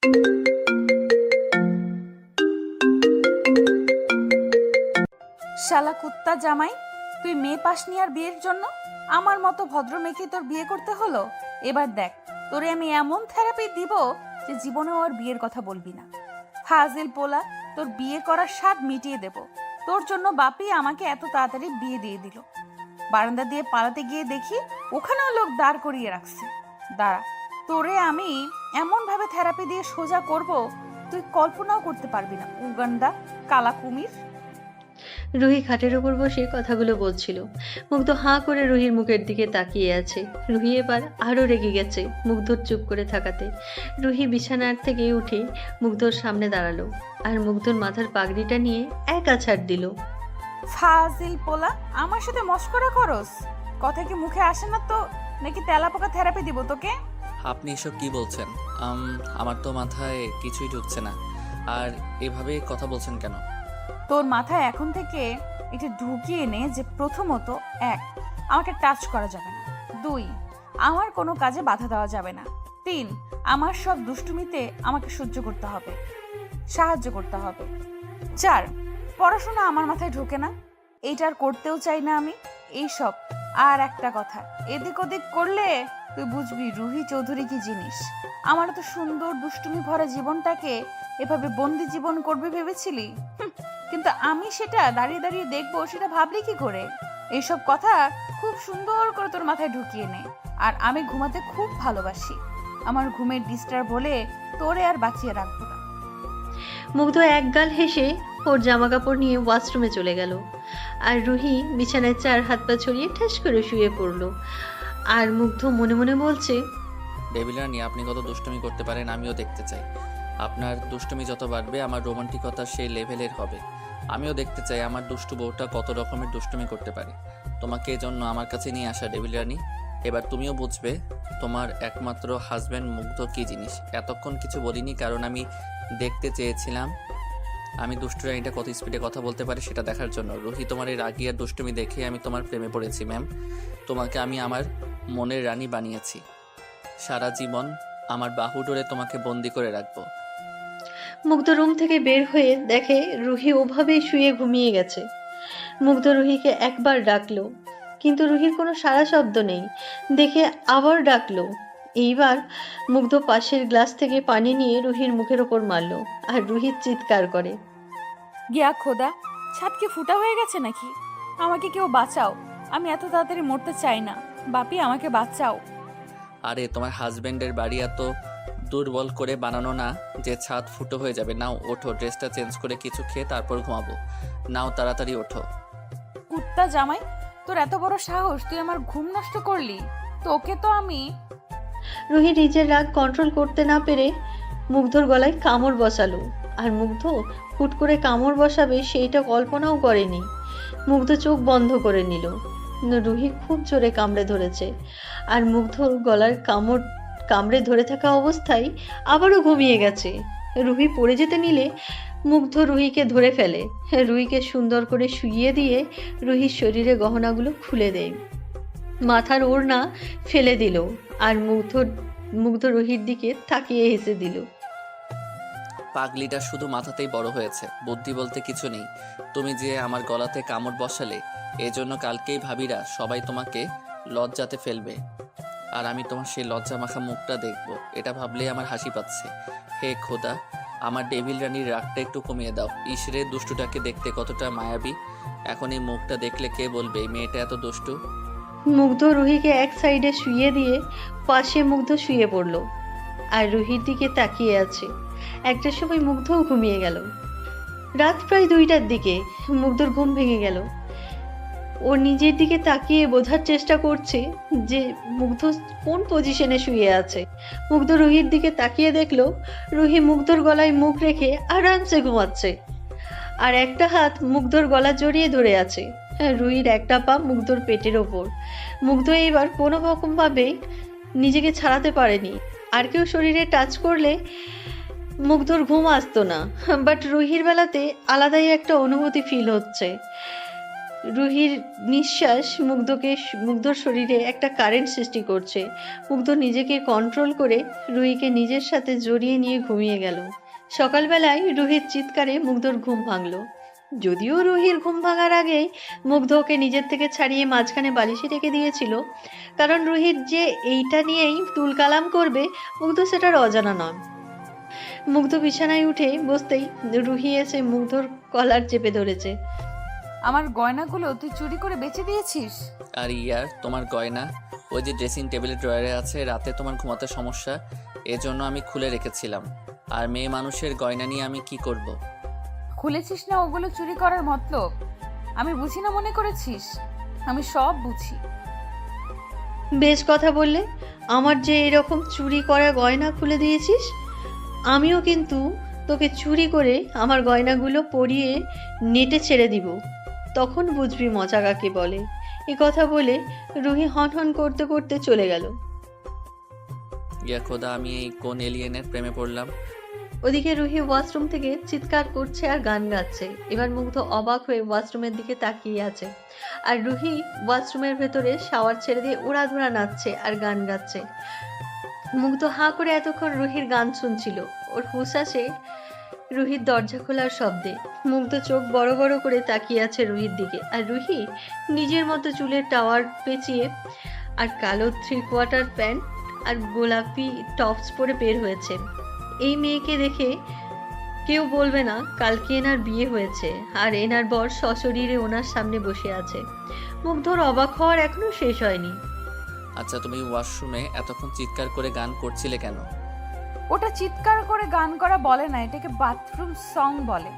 শালা কুত্তা জামাই, তুই মেয়ে পাসনি আর বিয়ের জন্য আমার মতো ভদ্র মেয়েকে তোর বিয়ে করতে হলো। এবার দেখ, তোরে আমি এমন থেরাপি দিব যে জীবনেও আর বিয়ের কথা বলবি না। ফাজিল পোলা, তোর বিয়ে করার স্বাদ মিটিয়ে দেব। তোর জন্য বাপি আমাকে এত তাড়াতাড়ি বিয়ে দিয়ে দিল। বারান্দা দিয়ে পালাতে গিয়ে দেখি ওখানেও লোক দাঁড় করিয়ে রাখছে। দাঁড়া, তোরে আমি এমন ভাবে থেরাপি দিয়ে সোজা করব তুই কল্পনাও করতে পারবি না। উগান্ডা কালা কুমির। রুহি খাটের উপর বসে কথাগুলো বলছিল। মুগ্ধ হাঁ করে রুহির মুখের দিকে তাকিয়ে আছে। রুহি এবার আরো রেগে গেছে মুগ্ধর চুপ করে থাকাতে। রুহি বিছানার থেকে উঠে মুগ্ধর সামনে দাঁড়ালো আর মুগ্ধর মাথার পাগড়িটা নিয়ে এক আছাড় দিল। ফাজিল পোলা, আমার সাথে মস্করা করস? কথা কি মুখে আসে না তো, নাকি তেলাপোকা থেরাপি দিব তোকে? আপনি এসব কি বলছেন? আমার তো মাথায় কিছুই ঢুকছে না। আর এভাবে কথা বলছেন কেন? তোর মাথায় এখন থেকে এটা ঢুকিয়ে নে যে প্রথমত, 1, আমাকে টাচ করা যাবে না। 2, আমার কোনো কাজে বাধা দেওয়া যাবে না। 3, আমার সব দুষ্টুমিতে আমাকে সহ্য করতে হবে, সাহায্য করতে হবে। 4, পড়াশোনা আমার মাথায় ঢোকে না, এইটার করতেও চাই না আমি এইসব। আর একটা কথা, এদিক ওদিক করলে তুই বুঝবি রুহি চৌধুরী কি জিনিস। আমার তো সুন্দর দুষ্টুমি ভরা জীবনটাকে এভাবে বন্দি জীবন করবে ভেবেছিলি? কিন্তু আমি সেটা দাঁড়িয়ে দাঁড়িয়ে দেখবো, সেটা ভাবলি কি করে? এইসব কথা খুব সুন্দর করে তোর মাথায় ঢুকিয়ে নে। আর আমি ঘুমাতে খুব ভালোবাসি, আমার ঘুমের ডিস্টার্ব হলে তোরে আর বাঁচিয়ে রাখবো না। মুগ্ধ একগাল হেসে ওর জামা কাপড় নিয়ে ওয়াশরুমে চলে গেল। আর রুহি বিছানায় 4 হাত পা ছড়িয়ে ঠাস করে শুয়ে পড়লো। আর মুগ্ধ মনে মনে বলছে, ডেভিল রানী, আপনি কত দুষ্টুমি করতে পারেন আমিও দেখতে চাই। আপনার দুষ্টুমি যত বাড়বে আমার রোমান্টিকতা সেই লেভেলের হবে। আমিও দেখতে চাই আমার দুষ্টু বউটা কত রকমের দুষ্টুমি করতে পারে। তোমাকে এজন্য আমার কাছে নিয়ে আসা ডেভিল রানী। এবার তুমিও বুঝবে তোমার একমাত্র হাজব্যান্ড মুগ্ধ কী জিনিস। এতক্ষণ কিছু বলিনি কারণ আমি দেখতে চেয়েছিলাম আমি দুষ্টু রানীটা কত স্পিডে কথা বলতে পারে সেটা দেখার জন্য। রুহি, তোমার এই রাগি আর দুষ্টুমি দেখে আমি তোমার প্রেমে পড়েছি ম্যাম। তোমাকে আমি আমার মনের রানী বানিয়েছি। সারা জীবন আমার বাহু ডোরে তোমাকে বন্দি করে রাখবো। মুগ্ধ রুম থেকে বের হয়ে দেখে রুহি ওভাবেই শুয়ে ঘুমিয়ে গেছে। মুগ্ধ রুহিকে একবার ডাকলো, কিন্তু রুহির কোনো সাড়া শব্দ নেই। দেখে আবার ডাকলো। এইবার মুগ্ধ পাশের গ্লাস থেকে পানি নিয়ে রুহির মুখের ওপর মারলো। আর রুহি চিৎকার করে, গিয়া খোদা, ছাদ কি ফুটা হয়ে গেছে নাকি? আমাকে কেউ বাঁচাও, আমি এত তাড়াতাড়ি মরতে চাই না। বাপি, আমাকে বাঁচাও। আরে তোমার হাজবেন্ডের বাড়ি এত দুর্বল করে বানানো না যে ছাদ ফুটো হয়ে যাবে। নাও ওঠো, ড্রেসটা চেঞ্জ করে কিছু খেয়ে তারপর ঘুমাবো। নাও তাড়াতাড়ি ওঠো। কুত্তা জামাই, তোর এত বড় সাহস, তুই আমার ঘুম নষ্ট করলি। তোকে তো আমি। রুহি নিজের রাগ কন্ট্রোল করতে না পেরে মুগ্ধর গলায় কামড় বসালো। আর মুগ্ধ হুট করে কামড় বসাবে সেইটা কল্পনাও করেনি। মুগ্ধ চোখ বন্ধ করে নিল। রুহি খুব জোরে কামড়ে ধরেছে। আর মুগ্ধর গলার কামড়ে ধরে থাকা অবস্থায় আবারও ঘুমিয়ে গেছে। রুহি পড়ে যেতে নিলে মুগ্ধ রুহিকে ধরে ফেলে। রুহিকে সুন্দর করে শুইয়ে দিয়ে রুহির শরীরে গহনাগুলো খুলে দেয়, মাথার ওড়না ফেলে দিল। আর মুগ্ধ রুহির দিকে তাকিয়ে হেসে দিল। পাগলিটা শুধু মাথাতেই বড় হয়েছে, বুদ্ধি বলতে কিছু নেই। তুমি যে আমার গলাতে কামড় বসালে, এজন্য কালকেই ভাবিরা সবাই তোমাকে লজ্জাতে ফেলবে। আর আমি তোমার সেই লজ্জা মাখা মুখটা দেখব, এটা ভাবলেই আমার হাসি পাচ্ছে। হে খোদা, আমার ডেভিল রানীর রাগটা একটু কমিয়ে দাও। ইশরে, দুষ্টুটাকে দেখতে কতটা মায়াবী। এখন এই মুখটা দেখলে কে বলবে এই মেয়েটা এত দুষ্টু? মুগ্ধ রুহিকে এক সাইডে শুইয়ে দিয়ে পাশে মুগ্ধ শুয়ে পড়ল আর রুহির দিকে তাকিয়ে আছে। একটার সময় মুগ্ধও ঘুমিয়ে গেল। রাত প্রায় 2টার দিকে মুগ্ধর ঘুম ভেঙে গেল। ও নিজের দিকে তাকিয়ে বোঝার চেষ্টা করছে যে মুগ্ধ কোন পজিশনে শুয়ে আছে। মুগ্ধ রুহির দিকে তাকিয়ে দেখলো রুহি মুগ্ধর গলায় মুখ রেখে আরামসে ঘুমাচ্ছে। আর একটা হাত মুগ্ধর গলা জড়িয়ে ধরে আছে। রুহির একটা পা মুগ্ধর পেটের ওপর। মুগ্ধ এবার কোনো রকম ভাবে নিজেকে ছাড়াতে পারেনি। আর কেউ শরীরে টাচ করলে মুগ্ধর ঘুম আসতো না, বাট রুহির বেলাতে আলাদাই একটা অনুভূতি ফিল হচ্ছে। রুহির নিঃশ্বাস মুগ্ধর শরীরে একটা কারেন্ট সৃষ্টি করছে। মুগ্ধ নিজেকে কন্ট্রোল করে রুহিকে নিজের সাথে জড়িয়ে নিয়ে ঘুমিয়ে গেল। সকালবেলায় রুহির চিৎকারে মুগ্ধর ঘুম ভাঙল। যদিও রুহির ঘুম ভাঙার আগেই মুগ্ধ ওকে নিজের থেকে ছাড়িয়ে মাঝখানে বালিশে রেখে দিয়েছিল, কারণ রুহির যে এইটা নিয়েই তুলকালাম করবে মুগ্ধ সেটার অজানা নয়। মুগ্ধ বিছানায় উঠে বসতেই রুহি এসে মুগ্ধর কলার চেপে ধরেছে। আমার গয়নাগুলো তুই চুরি করে বেচে দিয়েছিস? আর ইয়ার তোমার গয়না ওই যে ড্রেসিং টেবিলের ড্রয়ারে আছে, রাতে তোমার ঘুমাতে সমস্যা এজন্য আমি খুলে রেখেছিলাম। আর মেয়ে মানুষের গয়না নিয়ে আমি কি করব? খুলেছিস না ওগুলো চুরি করার মতলব? আমি বুঝি না মনে করেছিস? আমি সব বুঝি। বেশ কথা বললে, আমার যে এরকম চুরি করা গয়না খুলে দিয়েছিস, আমিও কিন্তু তোকে চুরি করে আমার গয়নাগুলো পরিয়ে নেটে ছেড়ে দিব, তখন বুঝবি মজা কাকে বলে। এ কথা বলে রুহি হন হন করতে করতে চলে গেল। ইয়া খোদা, আমি এই কোন এলিয়েনের প্রেমে পড়লাম? ওদিকে রুহি ওয়াশরুম থেকে চিৎকার করছে আর গান গাচ্ছে। এবার মুগ্ধ অবাক হয়ে ওয়াশরুমের দিকে তাকিয়ে আছে, আর রুহি ওয়াশরুমের ভেতরে শাওয়ার ছেড়ে দিয়ে উড়াধুরা নাচছে আর গান গাচ্ছে। মুগ্ধ হাঁ করে এতক্ষণ রুহির গান শুনছিল। ওর হুঁশ আসে রুহির দরজা খোলার শব্দে। মুগ্ধ চোখ বড় বড় করে তাকিয়ে আছে রুহির দিকে, আর রুহি নিজের মতো চুলের টাওয়ার পেঁচিয়ে আর কালো 3/4 প্যান্ট আর গোলাপি টপস পরে বের হয়েছে। এই মেয়েকে দেখে কেউ বলবে না কালকে এনার বিয়ে হয়েছে আর এনার বর সশরীরে ওনার সামনে বসে আছে। মুগ্ধর অবাক হওয়ার এখনো শেষ হয়নি। আচ্ছা, তুমি ওয়াশরুমে এতক্ষণ চিৎকার করে গান করছিলে কেন? ওটা চিৎকার করে গান করা বলে না, এটাকে বাথরুম সং বলে।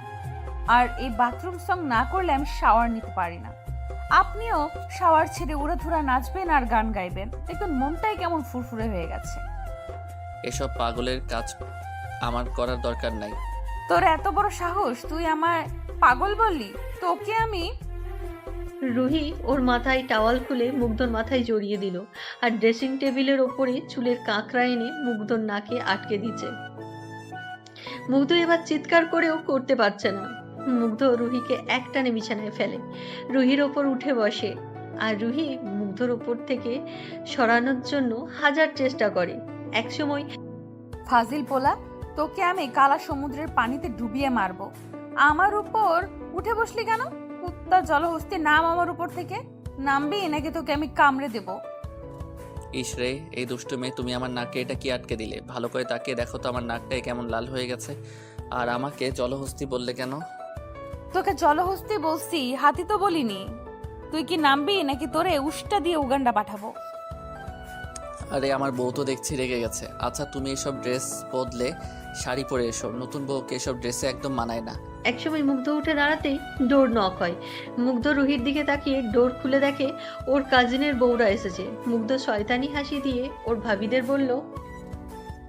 আর এই বাথরুম সং না করলে আমি শাওয়ার নিতে পারি না। আপনিও শাওয়ার ছেড়ে উড়াধুরা নাচবেন আর গান গাইবেন, দেখুন মনটাই কেমন ফুরফুরে হয়ে গেছে। এসব পাগলের কাজ আমার করার দরকার নাই। তোর এত বড় সাহস, তুই আমার পাগল বললি? তোকে আমি... রুহি ওর মাথায় টাওয়াল খুলে মুগ্ধর মাথায় জড়িয়ে দিল, আর ড্রেসিং টেবিলের ওপরে চুলের কাঁকড়া এনে মুগ্ধর নাকে আটকে দিচ্ছে। মুগ্ধ এবার চিৎকার করেও করতে পারছে না। মুগ্ধ রুহিকে একটানে বিছানায় ফেলে, রুহির ওপর উঠে বসে, আর রুহি মুগ্ধর ওপর থেকে সরানোর জন্য হাজার চেষ্টা করে। একসময় ফাজিল পোলা, তোকে আমি কালা সমুদ্রের পানিতে ডুবিয়ে মারবো। আমার উপর উঠে বসলি কেন? কুত্তা জলহস্তি, নাম আমার উপর থেকে। নামবি নাকি তোকে আমি কামড়ে দেব? ইসরে, এই দুষ্টু মেয়ে, তুমি আমার নাকে এটা কি আটকে দিলে? ভালো করে তাকিয়ে দেখো তো আমার নাকটাই কেমন লাল হয়ে গেছে। আর আমাকে জলহস্তি বললে কেন? তোকে জলহস্তি বলছি, হাতি তো বলিনি। তুই কি নামবি নাকি তোরে উষ্টা দিয়ে উগান্ডা পাঠাবো? আরে আমার বউ তো দেখছি রেগে গেছে। আচ্ছা, তুমি এসব ড্রেস বদলে শাড়ি পরে এসো, নতুন বউকে এসব ড্রেসে একদম মানায় না। একসময় মুগ্ধ উঠে দাঁড়াতেই ডোর নক হয়। মুগ্ধ রুহির দিকে তাকিয়ে ডোর খুলে দেখে ওর কাজিনের বউরা এসেছে। মুগ্ধ শয়তানি হাসি দিয়ে ওর ভাবিদের বলল,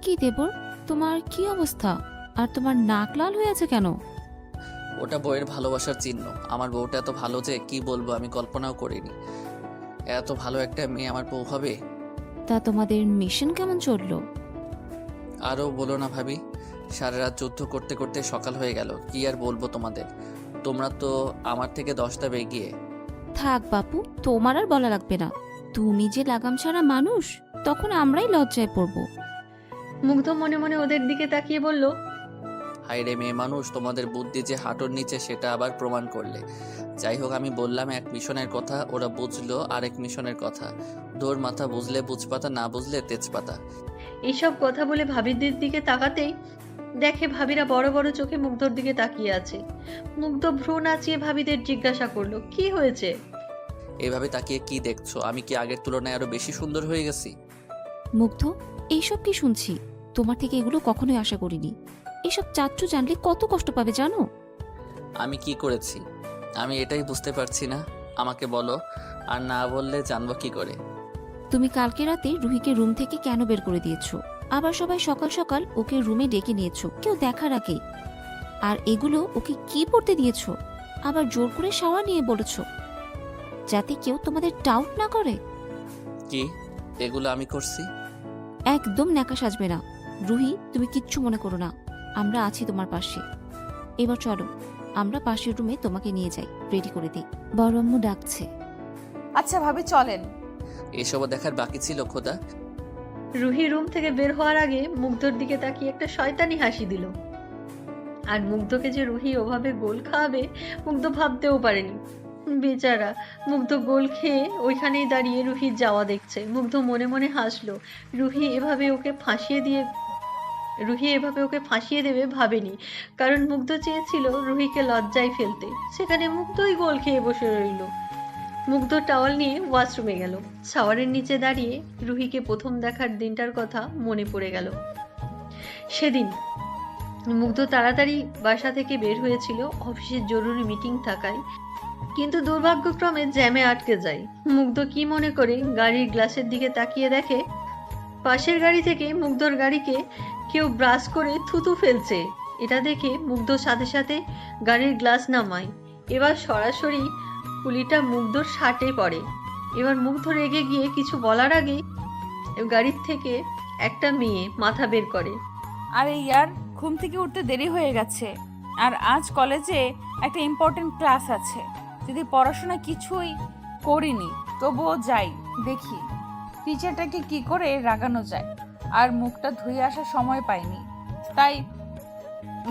কি দেবর, তোমার কি অবস্থা? আর তোমার নাক লাল হয়ে আছে কেন? ওটা বউয়ের ভালোবাসার চিহ্ন। আমার বউটা এত ভালো যে কি বলবো, আমি কল্পনাও করিনি এত ভালো একটা মেয়ে আমার বউ হবে। তা তোমাদের মিশন কেমন চললো? আরও বলো না ভাবি, সারা রাত যুদ্ধ করতে করতে সকাল হয়ে গেল। কি আর বলবো তোমাদের, তোমরা তো আমার থেকে 10টা এগিয়ে। থাক বাপু, তোমার আর বলা লাগবে না। তুমি যে লাগাম ছাড়া মানুষ, তখন আমরাই লজ্জায় পড়বো। মুগ্ধ মনে মনে ওদের দিকে তাকিয়ে বলল, হায় রে মেয়ে মানুষ, তোমাদের বুদ্ধি যে হাঁটুর নিচে সেটা আবার প্রমাণ করলে। যাই হোক, আমি বললাম এক মিশনের কথা, ওরা বুঝলো আরেক মিশনের কথা। দৌড় মাথা, বুঝলে বুঝপাতা, না বুঝলে তেজপাতা। এইসব কথা বলে ভাবিদের দিকে তাকাতেই দেখে ভাবিরা বড় বড় চোখে মুগ্ধর দিকে তাকিয়ে আছে। মুগ্ধ ভ্রু নাচিয়ে ভাবিদের জিজ্ঞাসা করলো, কি হয়েছে? এইভাবে তাকিয়ে কি দেখছো? আমি কি আগের তুলনায় আরো বেশি সুন্দর হয়ে গেছি? মুগ্ধ, এইসব কি শুনছি? তোমার থেকে এগুলো কখনোই আশা করিনি। এসব চাচ্চু জানলে কত কষ্ট পাবে জানো? আমি কি করেছি আমি এটাই বুঝতে পারছি না। আমাকে বলো, আর না বললে জানবো কি করে? তুমি কালকে রাতে রুহিকে রুম থেকে কেন বের করে দিয়েছো? আবার সবাই সকাল সকাল ওকে রুমে ডেকে নিয়েছো কেউ দেখার আগে। আর এগুলো ওকে কি পড়তে দিয়েছো? আবার জোর করে শাওয়ার নিয়ে বলেছো, যাতে কেউ তোমাদের ডাউট না করে। কি এগুলো আমি করছি? একদম ন্যাকা সাজবে না। রুহি, তুমি কিচ্ছু মনে করো না, আমরা আছি তোমার পাশে। এবার চলো, আমরা পাশের রুমে তোমাকে নিয়ে যাই, রেডি করে দিই। বড় আম্মু ডাকছে। আচ্ছা ভাবি চলেন। এসবও দেখার বাকি ছিল খোদা। রুহি রুম থেকে বের হওয়ার আগে মুগ্ধর দিকে তাকিয়ে একটা শয়তানি হাসি দিল। আর মুগ্ধকে যে রুহি ওভাবে গোল খাওয়াবে মুগ্ধ ভাবতেও পারেনি। বেচারা, মুগ্ধ গোল খেয়ে ওইখানেই দাঁড়িয়ে রুহির যাওয়া দেখছে। মুগ্ধ মনে মনে হাসলো। রুহি এভাবে ওকে ফাঁসিয়ে দেবে ভাবেনি, কারণ মুগ্ধ চেয়েছিল রুহিকে লজ্জায় ফেলতে। সেখানে মুগ্ধই গোল খেয়ে বসে রইল। মুগ্ধ টাওয়াল নিয়ে ওয়াশরুমে গেল। শাওয়ারের নিচে দাঁড়িয়ে রুহিকে প্রথম দেখার দিনটার কথা মনে পড়ে গেল। সেদিন মুগ্ধ তাড়াতাড়ি বাসা থেকে বের হয়েছিল অফিসের জরুরি মিটিং থাকায়, কিন্তু দুর্ভাগ্যক্রমে জ্যামে আটকে যায়। মুগ্ধ কি মনে করে গাড়ির গ্লাসের দিকে তাকিয়ে দেখে পাশের গাড়ি থেকে মুগ্ধর গাড়িকে কেউ ব্রাশ করে থুতু ফেলছে। এটা দেখে মুগ্ধ সাথে সাথে গাড়ির গ্লাস নামায়। এবার সরাসরি পুলিটা মুগ্ধর শার্টে পড়ে। এবার মুগ্ধ রেগে গিয়ে কিছু বলার আগে গাড়ির থেকে একটা মেয়ে মাথা বের করে। আরে ইয়ার, ঘুম থেকে উঠতে দেরি হয়ে গেছে, আর আজ কলেজে একটা ইম্পর্টেন্ট ক্লাস আছে। যদি পড়াশোনা কিছুই করিনি তবুও যাই, দেখি টিচারটাকে কি করে রাগানো যায়। আর মুখটা ধুয়ে আসার সময় পাইনি, তাই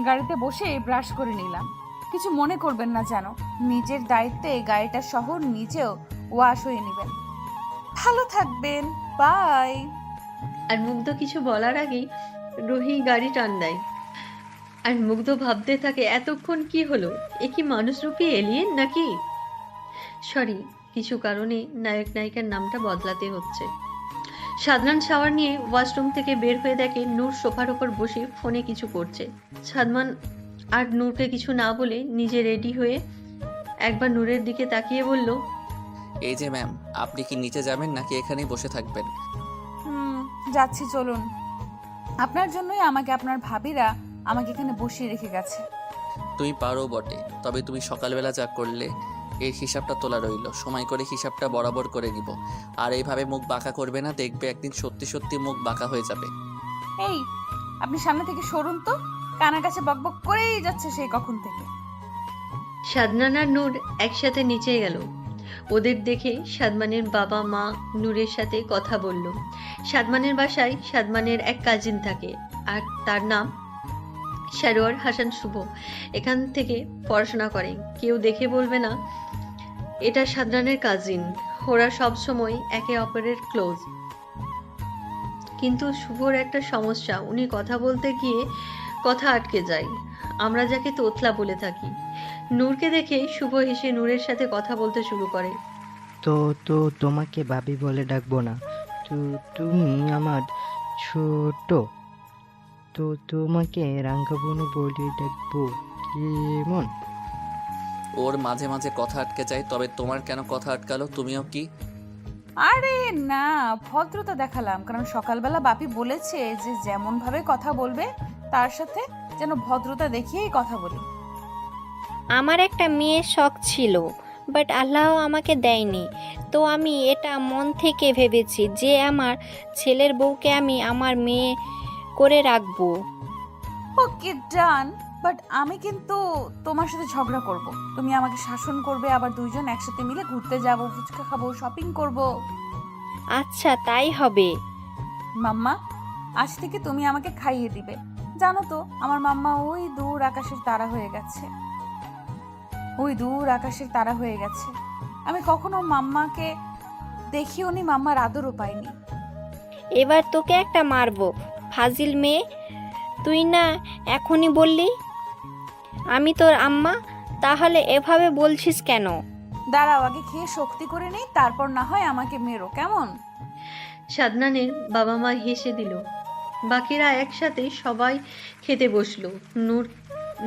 গাড়িতে বসে ব্রাশ করে নিলাম। কিছু মনে করবেন না যেন, নিজের দায়িত্বে গাড়িটা শহর নিজেও ওয়াশ হয়ে নেবেন। ভালো থাকবেন, বাই। আর মুগ্ধ কিছু বলার আগেই রুহি গাড়ি টান দেয়। আর মুগ্ধ ভাবতে থাকে এতক্ষণ কি হলো, এ কি মানুষরূপী এলিয়েন নাকি? সরি, কিছু কারণে নায়ক নায়িকার নামটা বদলাতে হচ্ছে। সাদমান শাওয়ার নিয়ে ওয়াশরুম থেকে বের হয়ে দেখে নূর সোফার ওপর বসে ফোনে কিছু করছে। সাদমান আর নূরকে কিছু না বলে নিজে রেডি হয়ে একবার নূরের দিকে তাকিয়ে বলল, এই যে ম্যাম, আপনি কি নিচে যাবেন নাকি এখানেই বসে থাকবেন? যাচ্ছি, চলুন। আপনার জন্যই আমাকে আপনার ভাবিরা আমাকে এখানে বসিয়ে রেখে গেছে। তুমি পারো বটে, তবে তুমি সকালবেলা যা করলে এর হিসাবটা তোলা রইল। সময় করে হিসাবটা বরাবর করে নিব। আর এইভাবে মুখ বাঁকা করবে না, দেখবে একদিন সত্যি সত্যি মুখ বাঁকা হয়ে যাবে। এই, আপনি সামনে থেকে সরুন তো, কানের কাছে বকবক করেই যাচ্ছে সেই কখন থেকে। সাদমান আর নূর একসাথে নিচে গেল। ওদের দেখে সাদমানের বাবা মা নূরের সাথে কথা বলল। সাদমানের বাসায় সাদমানের এক কাজিন থাকে, আর তার নাম সারোয়ার হাসান শুভ। এখান থেকে পড়াশোনা করে। কেউ দেখে বলবে না এটা সাদমানের কাজিন। ওরা সব সময় একে অপরের ক্লোজ। কিন্তু শুভর একটা সমস্যা, উনি কথা বলতে গিয়ে কথা আটকে যায়। আমরা যাকে তোতলা বলে থাকি। নূরকে দেখে শুভ হেসে নূরের সাথে কথা বলতে শুরু করে। তো তো তোমাকে ভাবি বলে ডাকবো না, তুমি আমার ছোট, তো তোমাকে রাঙ্গাবনু বলে ডাকবো কেমন? ওর মাঝে মাঝে কথা আটকে যায়, তবে তোমার কেন কথা আটকালো? তুমিও কি? আরে না, ভদ্রতা দেখালাম, কারণ সকালবেলা বাপি বলেছে যে যেমন ভাবে কথা বলবে তার সাথে যেন ভদ্রতা দেখিয়েই কথা বলি। আমার একটা মেয়ের শখ ছিল, বাট আল্লাহ আমাকে দেয়নি। তো আমি এটা মন থেকে ভেবেছি যে আমার ছেলের বউকে আমি আমার মেয়ে করে রাখবো। ওকে ডান, বাট আমি কিন্তু তোমার সাথে ঝগড়া করব। তুমি আমাকে শাসন করবে, আবার দুইজন একসাথে মিলে ঘুরতে যাব, ফুচকা খাবো, শপিং করব। আচ্ছা তাই হবে। মাম্মা, আজ থেকে তুমি আমাকে খাইয়ে দিবে। জানো তো আমার মাম্মা ওই দূর আকাশের তারা হয়ে গেছে, ওই দূর আকাশের তারা হয়ে গেছে। আমি কখনো মাম্মাকে দেখিও নি, মাম্মার আদরও পাইনি। এবার তোকে একটা মারবো, ফাজিল মেয়ে। তুই না এখনই বললি আমি তোর আম্মা, তাহলে এভাবে বলছিস কেন? দাঁড়াও, আগে খেয়ে শক্তি করে নেই, তারপর না হয় আমাকে মেরো, কেমন? সাদনানের বাবা মা হেসে দিল। বাকিরা একসাথে সবাই খেতে বসলো।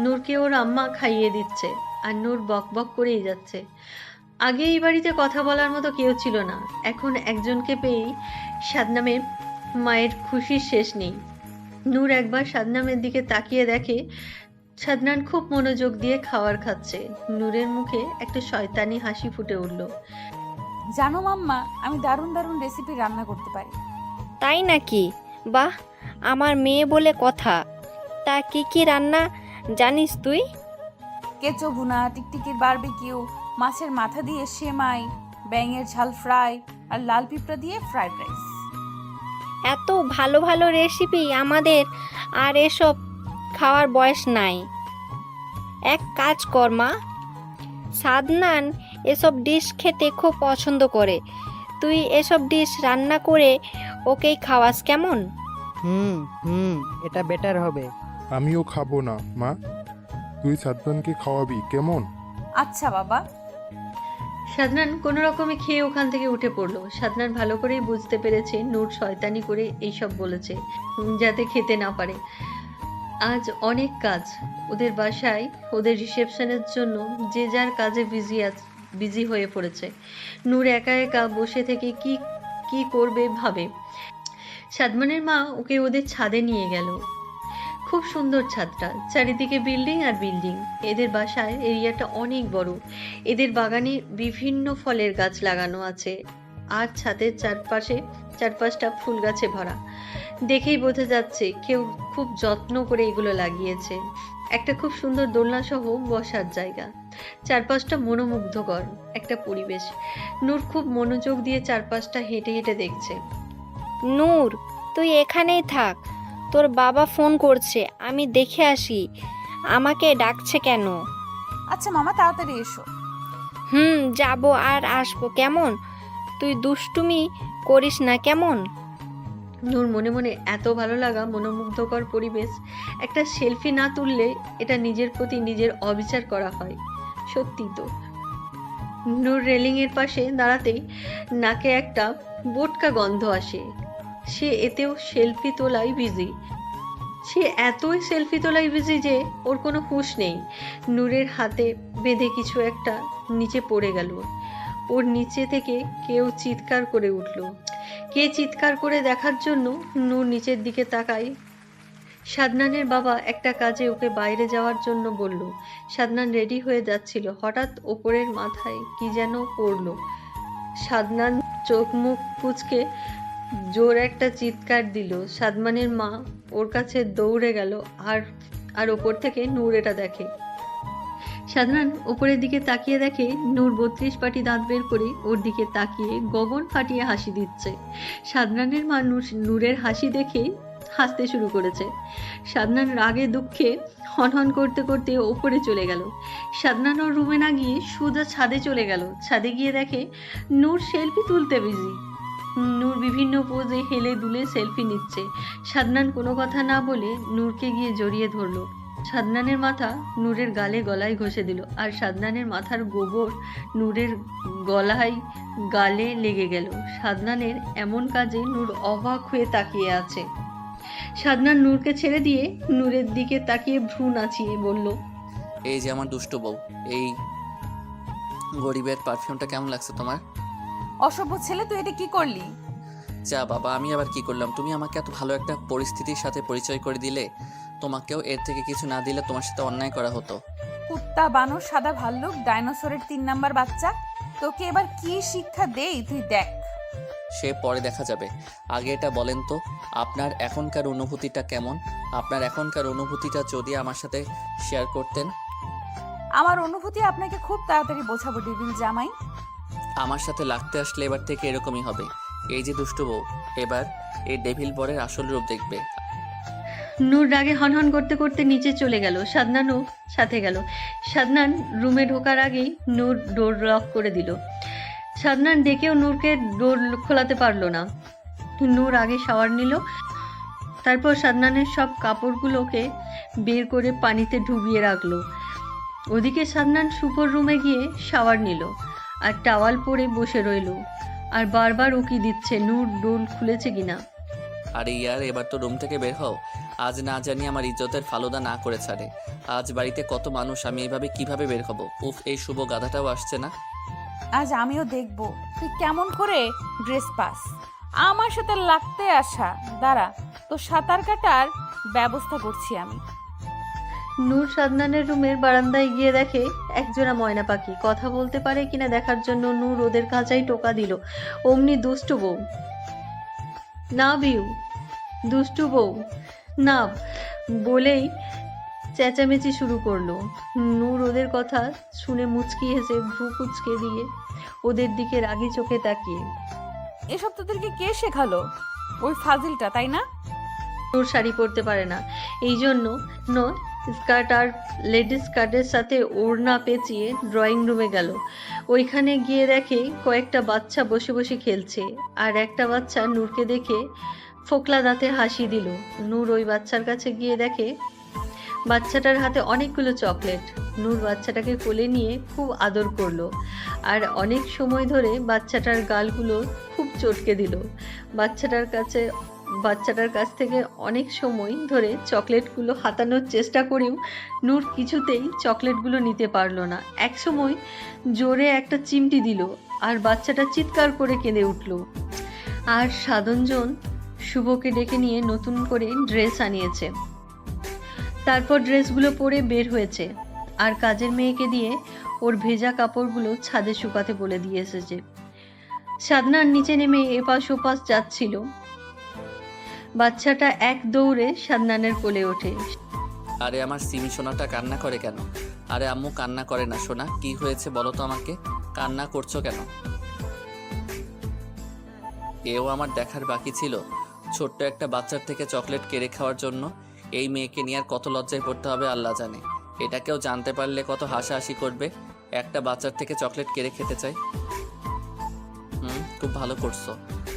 নূরকে ওর আম্মা খাইয়ে দিচ্ছে, আর নূর বক বক করেই যাচ্ছে। আগে এই বাড়িতে কথা বলার মতো কেউ ছিল না, এখন একজনকে পেয়েই সাদনামের মায়ের খুশির শেষ নেই। নূর একবার সাদনামের দিকে তাকিয়ে দেখে সাদনান খুব মনোযোগ দিয়ে খাবার খাচ্ছে। নূরের মুখে একটা শয়তানি হাসি ফুটে উঠল। জানো মাম্মা, আমি দারুণ দারুণ রেসিপি রান্না করতে পারি। তাই নাকি? বাহ, আমার মেয়ে বলে কথা। তা কি কি রান্না জানিস তুই? কেঁচো ভুনা, টিকটিকির বারবিকিউ, মাছের মাথা দিয়ে সেমাই, ব্যাঙের ঝাল ফ্রাই আর লাল পিঁপড়া দিয়ে ফ্রাইড রাইস। এত ভালো ভালো রেসিপি আমাদের আর এসব খাওয়ার বয়স নাই। এক কাজ কর মা, সাদনান এসব ডিশ খেতে খুব পছন্দ করে, তুই এসব ডিশ রান্না করে ওকেই খাওয়াস কেমন? হুম হুম, এটা বেটার হবে। আমিও খাবো না মা, তুই সাদনানকে খাওয়াবি কেমন? আচ্ছা বাবা। সাদনান কোনো রকমে খেয়ে ওখান থেকে উঠে পড়লো। সাদনান ভালো করেই বুঝতে পেরেছে নূর শয়তানি করে এইসব বলেছে যাতে খেতে না পারে। আজ অনেক কাজ ওদের বাসায়, ওদের রিসেপশনের জন্য যে যার কাজে বিজি হয়ে পড়েছে। নূর একা একা বসে থেকে কি কি করবে ভাবে। সাদমানের মা ওকে ওদের ছাদে নিয়ে গেল। খুব সুন্দর ছাদটা, চারিদিকে বিল্ডিং আর বিল্ডিং। এদের বাসায় এরিয়াটা অনেক বড়। এদের বাগানে বিভিন্ন ফলের গাছ লাগানো আছে আর ছাদের চারপাশটা ফুল গাছে ভরা। দেখেই বোঝা যাচ্ছে কেউ খুব যত্ন করে এগুলো লাগিয়েছে। একটা খুব সুন্দর দোলনা সহ বসার জায়গা। চারপাশটা মনোমুগ্ধকর একটা পরিবেশ। নূর খুব মনোযোগ দিয়ে চারপাশটা হেঁটে হেঁটে দেখছে। নূর, তুই এখানেই থাক, তোর বাবা ফোন করছে, আমি দেখে আসি আমাকে ডাকছে কেন। আচ্ছা মামা, তাড়াতাড়ি এসো। যাব আর আসবো কেমন, তুই দুষ্টুমি করিস না কেমন। নূর মনে মনে এত ভালো লাগা মনোমুগ্ধকর পরিবেশ, একটা সেলফি না তুললে এটা নিজের প্রতি নিজের অবিচার করা হয়। সত্যি তো। নূর রেলিং এর পাশে দাঁড়াতেই নাকে একটা বোটকা গন্ধ আসে। সে এতেও সেলফি তোলাই বিজি। সে এতই সেলফি তোলাই বিজি যে ওর কোনো হুঁশ নেই। নূরের হাতে বেঁধে কিছু একটা নিচে পড়ে গেল। ওর নিচে থেকে কেউ চিৎকার করে উঠল। কে চিৎকার করে দেখার জন্য নূর নিচের দিকে তাকায়। সাদনানের বাবা একটা কাজে ওকে বাইরে যাওয়ার জন্য বলল। সাদনান রেডি হয়ে যাচ্ছিল, হঠাৎ ওপরের মাথায় কি যেন পড়লো। সাদনান চোখ মুখ কুঁচকে জোর একটা চিৎকার দিল। সাদমানের মা ওর কাছে দৌড়ে গেল আর ওপর থেকে নূর এটা দেখে। সাদনান ওপরের দিকে তাকিয়ে দেখে নূর 32 পাটি দাঁত বের করে ওর দিকে তাকিয়ে গগন ফাটিয়ে হাসি দিচ্ছে। সাদনানের মা নূরের হাসি দেখে হাসতে শুরু করেছে। সাদনান রাগে দুঃখে হনহন করতে করতে ওপরে চলে গেল। সাদনান ওর রুমে না গিয়ে সোজা ছাদে চলে গেল। ছাদে গিয়ে দেখে নূর সেলফি তুলতে বিজি। নূর বিভিন্ন পোজে হেলে দুলে সেলফি নিচ্ছে। সাদনান কোনো কথা না বলে নূরকে গিয়ে জড়িয়ে ধরলো। সাদনানের মাথা নূরের গলায় ঘষে দিল, আর সাদনানের মাথার গোবর নূরের গালে লেগে গেল। সাদনানের এমন কাজে নূর অবাক হয়ে তাকিয়ে আছে। সাদনান নূরকে ছেড়ে দিয়ে নূরের দিকে তাকিয়ে ভ্রু নাচিয়ে বলল, এই যে আমার দুষ্টু বউ, এই গরিবের পারফিউমটা কেমন লাগছে তোমার? অসভ্য ছেলে, তুই এটা কি করলি? যা বাবা, আমি আবার কি করলাম? তুমি আমাকে এত ভালো একটা পরিস্থিতির সাথে পরিচয় করে দিলে, তোমাকেও এর থেকে কিছু না দিলে তোমার সাথে অন্যায় করা হতো। কুত্তা, বানর, সাদা ভাল্লুক, ডাইনোসরের 3 নাম্বার বাচ্চা, তোকে এবার কি শিক্ষা দেই তুই দেখ। সে পরে দেখা যাবে। আগে এটা বলেন তো, আপনার এখনকার অনুভূতিটা কেমন? আপনার এখনকার অনুভূতিটা যদি আমার সাথে শেয়ার করতেন। আমার অনুভূতি আপনাকে খুব তাড়াতাড়ি বোঝাবো ডেভিল জামাই। আমার সাথে লাগতে আসলে এবার থেকে এরকমই হবে। এই যে দুষ্টু বউ, এবার এই ডেভিল বরের আসল রূপ দেখবে। নূর রাগে হনহন করতে করতে নিচে চলে গেল। সাদনানও সাথে গেল। সাদনান রুমে ঢোকার আগেই নূর ডোর লক করে দিল। সাদনান ডেকেও নূরকে ডোর খোলাতে পারলো না। নূর আগে শাওয়ার নিল, তারপর সাদনানের সব কাপড়গুলোকে বের করে পানিতে ডুবিয়ে রাখলো। ওদিকে সাদনান সুপর রুমে গিয়ে শাওয়ার নিল আর টাওয়াল পরে বসে রইল আর বারবার উকি দিচ্ছে নূর ডোর খুলেছে কিনা। আরে ইয়ার, এবার তো রুম থেকে বের হও। আজ না জানি আমার ইজ্জতের ফালুদা না করে ছাড়ে। আজ বাড়িতে কত মানুষ, আমি এইভাবে কিভাবে বের হব? উফ, এই শুভ গাধাটাও আসছে না। আজ আমিও দেখব তুই কেমন করে ড্রেস পাস। আমার সাথে লাগতে আসা, দাঁড়া, তো সাঁতার কাটার ব্যবস্থা করছি আমি। নূর সাদনানের রুমের বারান্দায় গিয়ে দেখে একজোড়া ময়না পাখি। কথা বলতে পারে কিনা দেখার জন্য নূর ওদের কাছেই টোকা দিল। অমনি দুষ্টু বউ, না বিউ, দুষ্টু বউ না বলেই চেঁচামেচি শুরু করলো। নূর ওদের কথা শুনে মুচকি হেসে ভ্রু কুচকে দিয়ে ওদের দিকে রাগি চোখে তাকিয়ে, এসব তোদেরকে কে শেখালো? ওই ফাজিলটা, তাই না? নূর শাড়ি পরতে পারে না, এই জন্য স্কার্ট আর লেডিস স্কার্টের সাথে ওড়না পেঁচিয়ে ড্রয়িং রুমে গেল। ওইখানে গিয়ে দেখে কয়েকটা বাচ্চা বসে বসে খেলছে, আর একটা বাচ্চা নূরকে দেখে ফোকলা দাঁতে হাসি দিল। নূর ওই বাচ্চার কাছে গিয়ে দেখে বাচ্চাটার হাতে অনেকগুলো চকলেট। নূর বাচ্চাটাকে কোলে নিয়ে খুব আদর করলো, আর অনেক সময় ধরে বাচ্চাটার গালগুলো খুব চটকে দিল। বাচ্চাটার কাছ থেকে অনেক সময় ধরে চকলেটগুলো হাতানোর চেষ্টা করেও নূর কিছুতেই চকলেটগুলো নিতে পারলো না। এক সময় জোরে একটা চিমটি দিল, আর বাচ্চাটা চিৎকার করে কেঁদে উঠল। আর সাধনজন শুভকে ডেকে নিয়ে নতুন করে ড্রেস আনিয়েছে। তারপর ড্রেসগুলো পরে বের হয়েছে, আর কাজের মেয়েকে দিয়ে ওর ভেজা কাপড়গুলো ছাদে শুকাতে বলে দিয়ে এসেছে। সাদনার নিচে নেমে এপাশ ওপাশ যাচ্ছিল। বাচ্চাটা এক দৌড়ে সাদনানের কোলে ওঠে। আরে আমার সিমি সোনাটা কান্না করে কেন? আরে আম্মু কান্না করে না সোনা, কি হয়েছে বলো তো আমাকে, কান্না করছো কেন? এও আমার দেখার বাকি ছিল, ছোট্ট একটা বাচ্চার থেকে চকলেট কেড়ে খাওয়ার জন্য। এই মেয়েকে নিয়ে আর কত লজ্জায় পড়তে হবে আল্লাহ জানে। এটা কেউ জানতে পারলে কত হাসাহাসি করবে, একটা বাচ্চার থেকে চকলেট কেড়ে খেতে চাই। খুব ভালো করছো।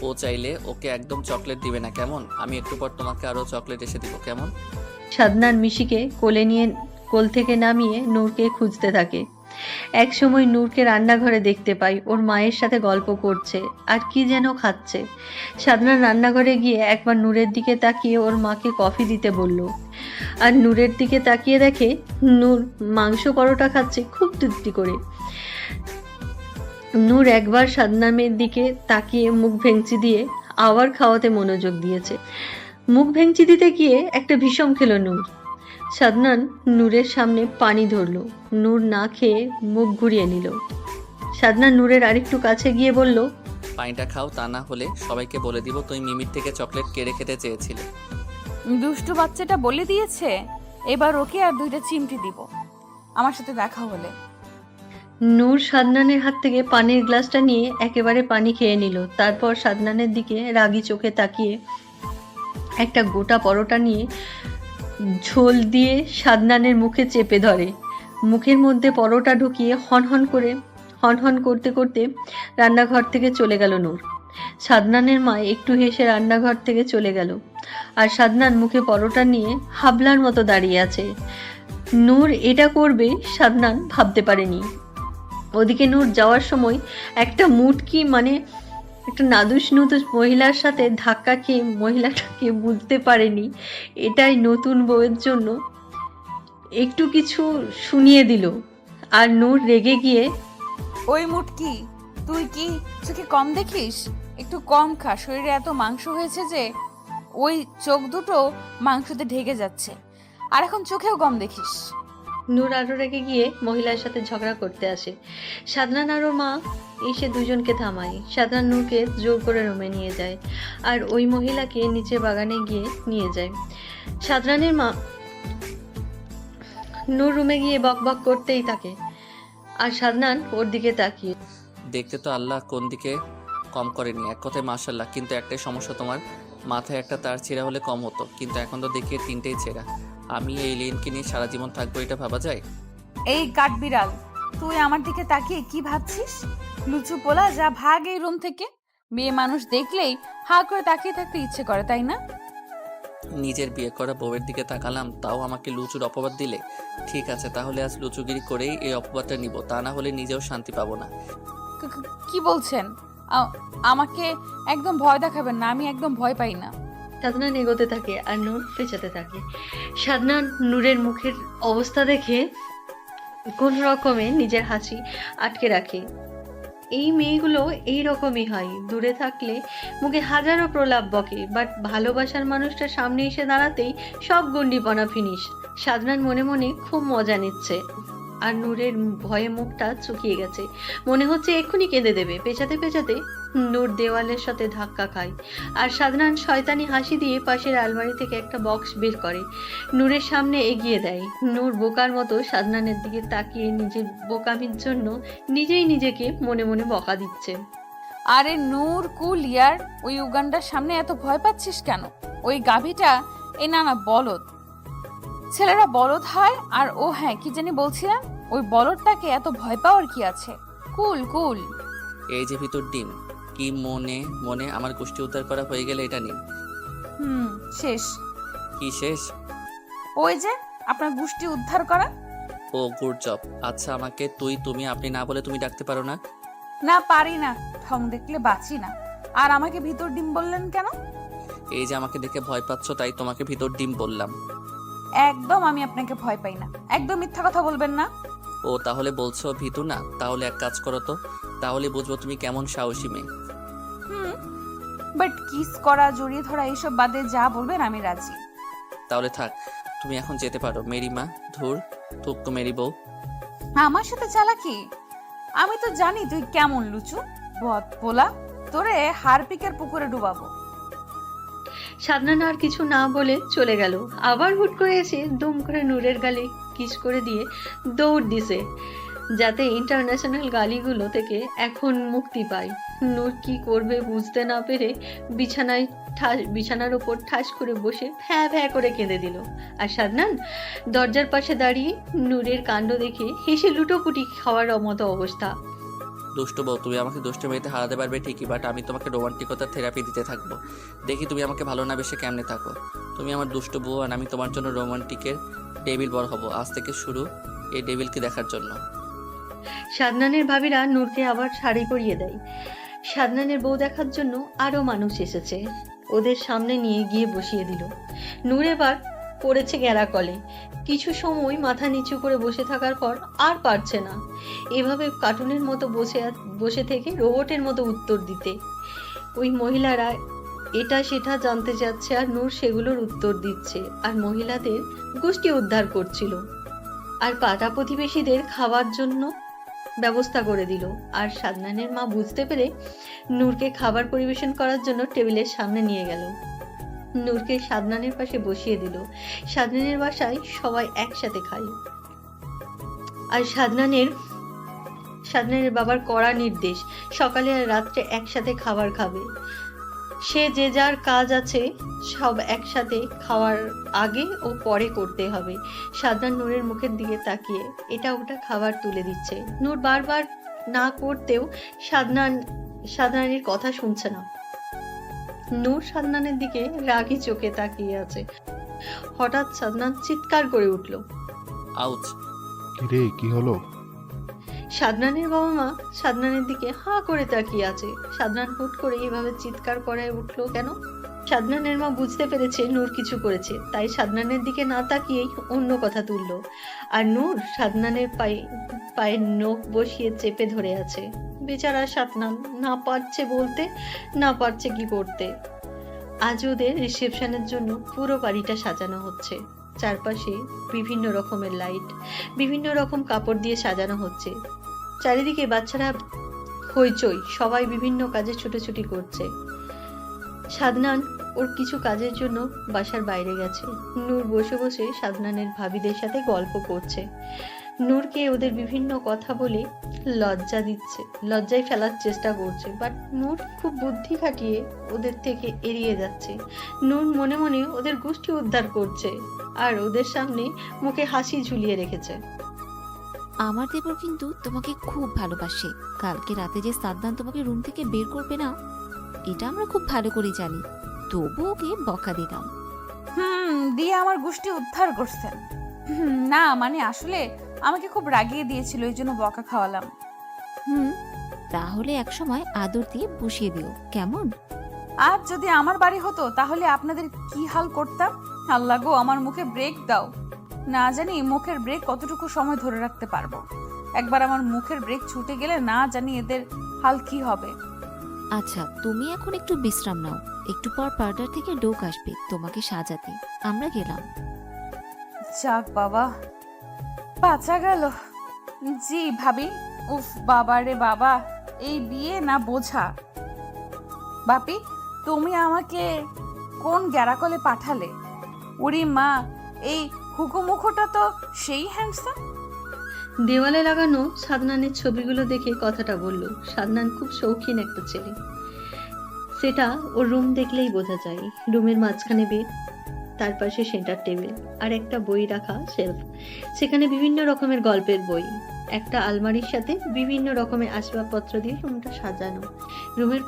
ও চাইলে ওকে একদম চকলেট দিবে না কেমন? আমি একটু পর তোমাকে আরো চকলেট এসে দিব কেমন? সাদনান মিশিকে কোলে নিয়ে কোল থেকে নামিয়ে নূরকে খুঁজতে থাকে। এক সময় নূরকে রান্নাঘরে দেখতে পাই, ওর মায়ের সাথে গল্প করছে আর কি যেন খাচ্ছে। সাদনান রান্নাঘরে গিয়ে একবার নূরের দিকে তাকিয়ে ওর মাকে কফি দিতে বলল, আর নূরের দিকে তাকিয়ে দেখে নূর মাংস পরোটা খাচ্ছে খুব তৃপ্তি করে। নূর একবার সাদনানের দিকে তাকিয়ে মুখ ভেঙচি দিয়ে আবার খাওয়াতে মনোযোগ দিয়েছে। মুখ ভেঙচি দিতে গিয়ে একটা ভীষণ খেলো নূর। সাদনান নূরের সামনে পানি ধরলো। নূর না খেয়ে মুখ ঘুরিয়ে নিল। সাদনান নূরের আরেকটু কাছে গিয়ে বলল, পানিটা খাও, তা না হলে সবাইকে বলে দিব তুই মিমির থেকে চকলেট কেড়ে খেতে চেয়েছিলে। দুষ্টু বাচ্চাটা বলে দিয়েছে, এবার ওকে আর 2টা চিমটি দিব আমার সাথে দেখা হলে। নূর সাদনানের হাত থেকে পানির গ্লাসটা নিয়ে একেবারে পানি খেয়ে নিল। তারপর সাদনানের দিকে রাগি চোখে তাকিয়ে একটা গোটা পরোটা নিয়ে ঝোল দিয়ে সাদনানের মুখে চেপে ধরে। মুখের মধ্যে পরোটা ঢুকিয়ে হনহন করতে করতে রান্নাঘর থেকে চলে গেল নূর। সাদনানের মা একটু হেসে রান্নাঘর থেকে চলে গেল, আর সাদনান মুখে পরোটা নিয়ে হাবলার মতো দাঁড়িয়ে আছে। নূর এটা করবে সাদনান ভাবতে পারেনি। ওদিকে নূর যাওয়ার সময় একটা মুটকি একটা নাদুস মহিলার সাথে ধাক্কা খেয়ে মহিলাটাকে বুঝতে পারেনি এটাই নতুন বউয়ের জন্য একটু কিছু শুনিয়ে দিল। আর নূর রেগে গিয়ে, ওই মুটকি, তুই কি চোখে কম দেখিস? একটু কম খা, শরীরে এত মাংস হয়েছে যে ওই চোখ দুটো মাংসতে ঢেকে যাচ্ছে, আর এখন চোখেও কম দেখিস। নূর আরো রেগে গিয়ে মহিলার সাথে ঝগড়া করতে আসে। সাদনান আর ওর মা এসে দুজনকে থামায়। সাদনান নূরকে জোর করে রুমে নিয়ে যায়, আর ওই মহিলাকে নিচে বাগানে গিয়ে নিয়ে যায়। সাদনানের মা নূর রুমে গিয়ে বক বক করতেই থাকে, আর সাদনান ওর দিকে তাকিয়ে। দেখতে তো আল্লাহ কোন দিকে কম করেনি, এক কথায় মাশাল্লাহ। কিন্তু একটাই সমস্যা, তোমার মাথায় একটা তার ছেঁড়া হলে কম হতো, কিন্তু এখন তো দেখি 3টেই ছেঁড়া। আমি এই এলিয়েনকে নিয়ে সারা জীবন থাকবো, এটা ভাবা যায়? এই কাঠবিড়াল, তুই আমার দিকে তাকিয়ে কি ভাবছিস? লুচু পোলা, যা ভাগ এই রুম থেকে। মেয়ে মানুষ দেখলেই হা করে তাকিয়ে থাকতে ইচ্ছে করে, তাই না? নিজের বিয়ে করা বউয়ের দিকে তাকালাম, তাও আমাকে লুচুর অপবাদ দিলে? ঠিক আছে, তাহলে আজ লুচুগিরি করেই এই অপবাদটা নিব, তা না হলে নিজেও শান্তি পাবো না। কি বলছেন? আমাকে একদম ভয় দেখাবেন না, আমি একদম ভয় পাই না। সাদনান এগোতে থাকে আর নূর পেছাতে থাকে। সাদনান নূরের মুখের অবস্থা দেখে কোন রকমে নিজের হাসি আটকে রাখে। এই মেয়েগুলো এই রকমই হয়, দূরে থাকলে মুখে হাজারো প্রলাপ বকে, বাট ভালোবাসার মানুষটার সামনে এসে দাঁড়াতেই সব গন্ডিপনা ফিনিশ। সাদনান মনে মনে খুব মজা নিচ্ছে, আর নূরের ভয়ে মুখটা চুকিয়ে গেছে, মনে হচ্ছে এক্ষুনি কেঁদে দেবে। পেঁচাতে পেঁচাতে নূর দেওয়ালের সাথে ধাক্কা খায়, আর সাদনান শয়তানি হাসি দিয়ে পাশের আলমারি থেকে একটা বক্স বের করে নূরের সামনে এগিয়ে দেয়। নূর বোকার মতো সাদনানের দিকে তাকিয়ে নিজের বোকামির জন্য নিজেই নিজেকে মনে মনে বকা দিচ্ছে। আরে নূর কুল ইয়ার, ওই উগান্ডার সামনে এত ভয় পাচ্ছিস কেন? ওই গাভীটা না বলদ। ছেলেরা বলদ হয়। আর ও হ্যাঁ, কি জানি বলছিলাম, ওই বলদটাকে এত ভয় পাওয়ার কি আছে? কুল কুল। এই যে ভিতর ডিম, কি মনে মনে আমার গোষ্ঠী উদ্ধার করা হয়ে গেলে এটা নিন। শেষ। কি শেষ? ওই যে আপনার গোষ্ঠী উদ্ধার করা। ও গুড জব। আচ্ছা, আমাকে তুই তুমি আপনি না বলে তুমি ডাকতে পারো না? না পারি না, ঠং দেখলে বাঁচি না। আর আমাকে ভিতর ডিম বললেন কেন? এই যে আমাকে দেখে ভয় পাচ্ছ, তাই তোমাকে ভিতর ডিম বললাম। একদম আমি আপনাকে ভয় পাই না, একদম মিথ্যা কথা বলবেন না। ও তাহলে বলছো ভীতু না? তাহলে এক কাজ করো তো, তাহলে বুঝবো তুমি কেমন সাহসী মেয়ে। বাট কিস করা, জড়িয়ে ধরা এইসব বাদে যা বলবেন আমি রাজি। তাহলে থাক, তুমি এখন যেতে পারো। মেরি মা, ধুর থুক মেরি বউ। আমার সাথে চালাকি? আমি তো জানি তুই কেমন লুচু বদ পোলা, তোরে হারপিকের পুকুরে ডুবাবো। সাদনান আর কিছু না বলে চলে গেল। আবার হুট করে এসে দুম করে নূরের গালে কিস করে দিয়ে দৌড় দিছে, যাতে ইন্টারন্যাশনাল গালিগুলো থেকে এখন মুক্তি পায়। নূর কি করবে বুঝতে না পেরে বিছানার উপর ঠাস করে বসে ভ্যাঁ ভ্যাঁ করে কেঁদে দিল। আর সাদনান দরজার পাশে দাঁড়িয়ে নূরের কাণ্ড দেখে হেসে লুটোপুটি খাওয়ার মতো অবস্থা। দুষ্ট বউ, তুমি আমাকে দুষ্ট মেয়েতে হারাতে পারবে ঠিকই, বাট আমি তোমাকে রোমান্টিকতার থেরাপি দিতে থাকবো। দেখি তুমি আমাকে ভালো না বেশে কেমনে থাকো। তুমি আমার দুষ্ট বউ, আর আমি তোমার জন্য রোমান্টিকের ডেভিল বর হব। আজ থেকে শুরু এই ডেভিলকে দেখার জন্য। সাদনানের ভাবিরা নূরকে আবার শাড়ি পরিয়ে দেয়। সাদনানের বউ দেখার জন্য আরো মানুষ এসেছে, ওদের সামনে নিয়ে গিয়ে বসিয়ে দিল। নূর এবার পড়েছে গ্যারাকলে। কিছু সময় মাথা নিচু করে বসে থাকার পর আর পারছে না এভাবে কার্টুনের মতো বসে থেকে রোবটের মতো উত্তর দিতে। ওই মহিলারা এটা সেটা জানতে চাচ্ছে, আর নূর সেগুলোর উত্তর দিচ্ছে, আর মহিলাদের গোষ্ঠী উদ্ধার করছিল, আর পাড়া প্রতিবেশীদের খাওয়ার জন্য ব্যবস্থা করে দিল। আর সাদনানের মা বুঝতে পেরে নূরকে খাবার পরিবেশন করার জন্য টেবিলের সামনে নিয়ে গেল। নূরকে সাদনানের পাশে বসিয়ে দিল। সাদনানের বাসায় সবাই একসাথে খায়। আর সাদনানের বাবার কড়া নির্দেশ, সকালে আর রাত্রে একসাথে খাবার খাবে। সে যে যার কাজ আছে সব একসাথে খাওয়ার আগে ও পরে করতে হবে। সাদনান নূরের মুখের দিকে তাকিয়ে এটা ওটা খাবার তুলে দিচ্ছে। নূর বারবার না করতেও সাদনানের কথা শুনছে না। নূর সাদনানের দিকে রাগী চোখে তাকিয়ে আছে। হঠাৎ সাদনান চিৎকার করে উঠল। আউচ! কিরে, কি হলো? সাদনানের বাবা মা সাদনানের দিকে হাঁ করে তাকিয়ে আছে। সাদনান হুট করে এভাবে চিৎকার করে উঠলো কেন? সাদনানের মা বুঝতে পেরেছে নূর কিছু করেছে, তাই সাদনানের দিকে না তাকিয়েই অন্য কথা তুললো। আর নূর সাদনানের পায়ে নখ বসিয়ে চেপে ধরে আছে। বেচারা সাদনান না পারছে বলতে, না পারছে কি করতে। আজ ওদের রিসেপশনের জন্য পুরো বাড়িটা সাজানো হচ্ছে। চারপাশে বিভিন্ন রকমের লাইট, বিভিন্ন রকম কাপড় দিয়ে সাজানো হচ্ছে। চারিদিকে বাচ্চারা হইচই, সবাই বিভিন্ন কাজে ছুটোছুটি করছে। সাদনান ওর কিছু কাজের জন্য বাসার বাইরে গেছে। নূর বসে বসে সাদনানের ভাবিদের সাথে গল্প করছে। নূরকে ওদের বিভিন্ন কথা বলে লজ্জায় ফেলার চেষ্টা করছে, বাট নূর খুব বুদ্ধি খাটিয়ে ওদের থেকে এড়িয়ে যাচ্ছে। নূর মনে মনে ওদের গোষ্ঠী উদ্ধার করছে, আর ওদের সামনে মুখে হাসি ঝুলিয়ে রেখেছে। আমার দেবর কিন্তু তোমাকে খুব ভালোবাসে। কালকে রাতে যে সাদনান তোমাকে রুম থেকে বের করবে না, এটা আমরা খুব ভালো করে জানি, তবু ওকে বকা দিলাম। দিয়ে আমার গোষ্ঠী উদ্ধার করছেন? না মানে আসলে আমাকে খুব রাগিয়ে দিয়েছিল, এই জন্য বকা খাওয়ালাম। তাহলে এক সময় আদর দিয়ে বসিয়ে দিও, কেমন? আর যদি আমার বাড়ি হতো তাহলে আপনাদের কি হাল করতাম। আল্লাহ গো, আমার মুখে ব্রেক দাও। না জানি মুখের ব্রেক কতটুকু সময় ধরে রাখতে পারবো। একবার আমার মুখের ব্রেক ছুটে গেলে না জানি এদের হাল কি হবে। আচ্ছা, তুমি এখন একটু বিশ্রাম নাও, একটু পর পার্লার থেকে লোক আসবে তোমাকে সাজাতে। আমরা গেলাম। যাক বাবা, বাঁচা গেল। জি ভাবি। উফ বাবা রে বাবা, এই বিয়ে না বোঝা। বাপি, তুমি আমাকে কোন গ্যারাকলে পাঠালে? উরি মা, এই হুকুমুখোটা তো সেই হ্যান্ডসাম। দেওয়ালে লাগানো সাদনানের ছবিগুলো দেখে কথাটা বলল। সাদনান খুব শৌখিন একটা ছেলে, সেটা ওর রুম দেখলেই বোঝা যায়। রুমের মাঝখানে বেড, তার পাশে সেন্টার টেবিল আর একটা বই রাখা শেলফ, সেখানে বিভিন্ন রকমের গল্পের বই। একটা আলমারির সাথে বিভিন্ন রকমের আসবাবপত্র দিয়ে রুমটা সাজানো। রুমের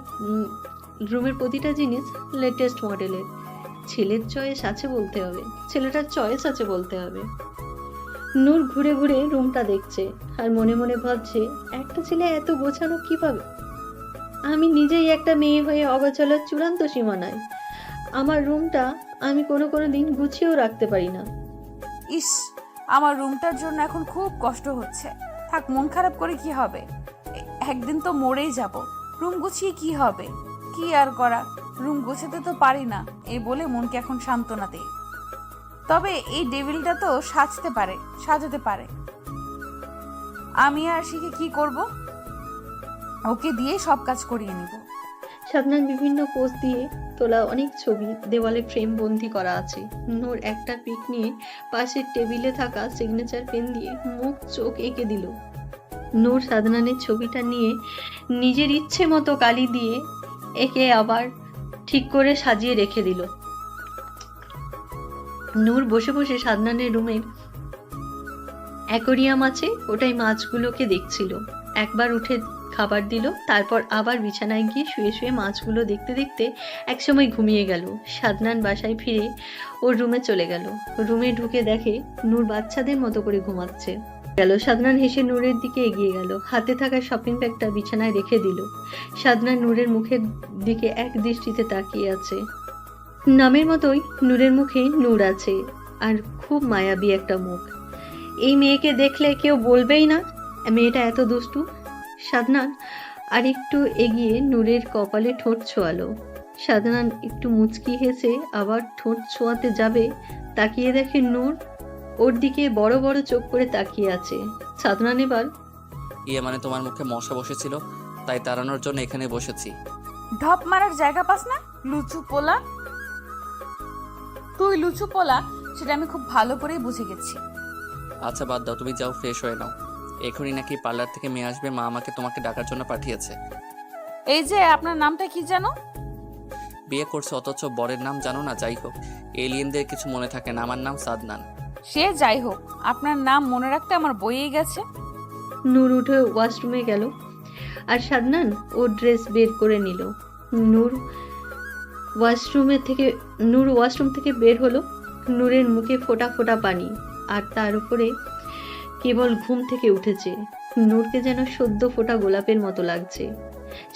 রুমের প্রতিটা জিনিস লেটেস্ট মডেলের। ছেলের চয়েস আছে বলতে হবে, ছেলেটার চয়েস আছে বলতে হবে। নূর ঘুরে ঘুরে রুমটা দেখছে আর মনে মনে ভাবছে, একটা ছেলে এত গোছানো কিভাবে? আমি নিজেই একটা মেয়ে হয়ে অগোছালোর চূড়ান্ত সীমানায়। আমার রুমটা আমি কোনো দিন গুছিয়েও রাখতে পারি না। ইস, আমার রুমটার জন্য এখন খুব কষ্ট হচ্ছে। থাক, মন খারাপ করে কি হবে? একদিন তো মরেই যাব। রুম গুছিয়ে কি হবে? কি আর করা, রুম গোছাতে তো পারি না, এই বলে মনকে এখন সান্ত্বনা দেই। তবে এই ডেভিলটা তো সাজাতে পারে। আমি আর শিখে কি করব? ওকে দিয়ে সব কাজ করিয়ে নিব। সাদনান বিভিন্ন পোজ দিয়ে তোলা অনেক ছবি দেওয়ালে ফ্রেম বন্দি করা আছে। নূর একটা পিক নিয়ে পাশের টেবিলে থাকা সিগনেচার পেন দিয়ে মুখ চোখ এঁকে দিল। নূর সাদনানের ছবিটা নিয়ে নিজের ইচ্ছে মতো কালি দিয়ে একে আবার ঠিক করে সাজিয়ে রেখে দিল। নূর বসে বসে সাদনানের রুমের অ্যাকোরিয়াম আছে, ওটাই মাছগুলোকে দেখছিল। একবার উঠে খাবার দিল, তারপর আবার বিছানায় গিয়ে শুয়ে শুয়ে মাছগুলো দেখতে দেখতে একসময় ঘুমিয়ে গেল। সাদনান বাসায় ফিরে ওর রুমে চলে গেল। রুমে ঢুকে দেখে নূর বাচ্চাদের মতো করে ঘুমাচ্ছে। সাদনান হেসে নূরের দিকে এগিয়ে গেল, হাতে থাকা শপিং ব্যাগটা বিছানায় রেখে দিল। সাদনান নূরের মুখের দিকে এক দৃষ্টিতে তাকিয়ে আছে। নামের মতোই নূরের মুখে নূর আছে, আর খুব মায়াবী একটা মুখ। এই মেয়েকে দেখলে কেউ বলবেই না মেয়েটা এত দুষ্টু। সাদনান আর একটু এগিয়ে নূরের কপালে ঠোঁট ছোঁয়ালো। সাদনান একটু মুচকি হেসে আবার ঠোঁট ছোঁয়াতে যাবে, তাকিয়ে দেখে নূর ওর দিকে বড় বড় চোখ করে তাকিয়ে আছে। সাদনান এবার, মানে তোমার মুখে মশা বসেছিল, তাই তাড়ানোর জন্য এখানে বসেছি। ঢপ মারার জায়গা পাস না, লুচু পোলা। তুই লুচু পোলা, সেটা আমি খুব ভালো করেই বুঝে গেছি। আচ্ছা বাদ দাও, তুমি যাও ফ্রেশ হয়ে নাও। এখনই নাকি পার্লার থেকে মেয়ে আসবে, মা আমাকে তোমাকে ডাকার জন্য পাঠিয়েছে। এই যে, আপনার নামটা কি জানো? বিয়ে করছে অথচ বরের নাম জানো না? যাই হোক, এলিয়েনদের কিছু মনে থাকে না। আমার নাম সাদনান। সে যাই হোক, আপনার নাম মনে রাখতে আমার বইয়ে গেছে। নূর উঠে ওয়াশরুমে গেল আর সাদনান ওর ড্রেস বের করে নিল। নূর ওয়াশরুম থেকে বের হলো। নূরের মুখে ফোঁটা ফোঁটা পানি, আর তার উপরে কেবল ঘুম থেকে উঠেছে। নূরকে যেন সদ্য ফোটা গোলাপের মতো লাগছে।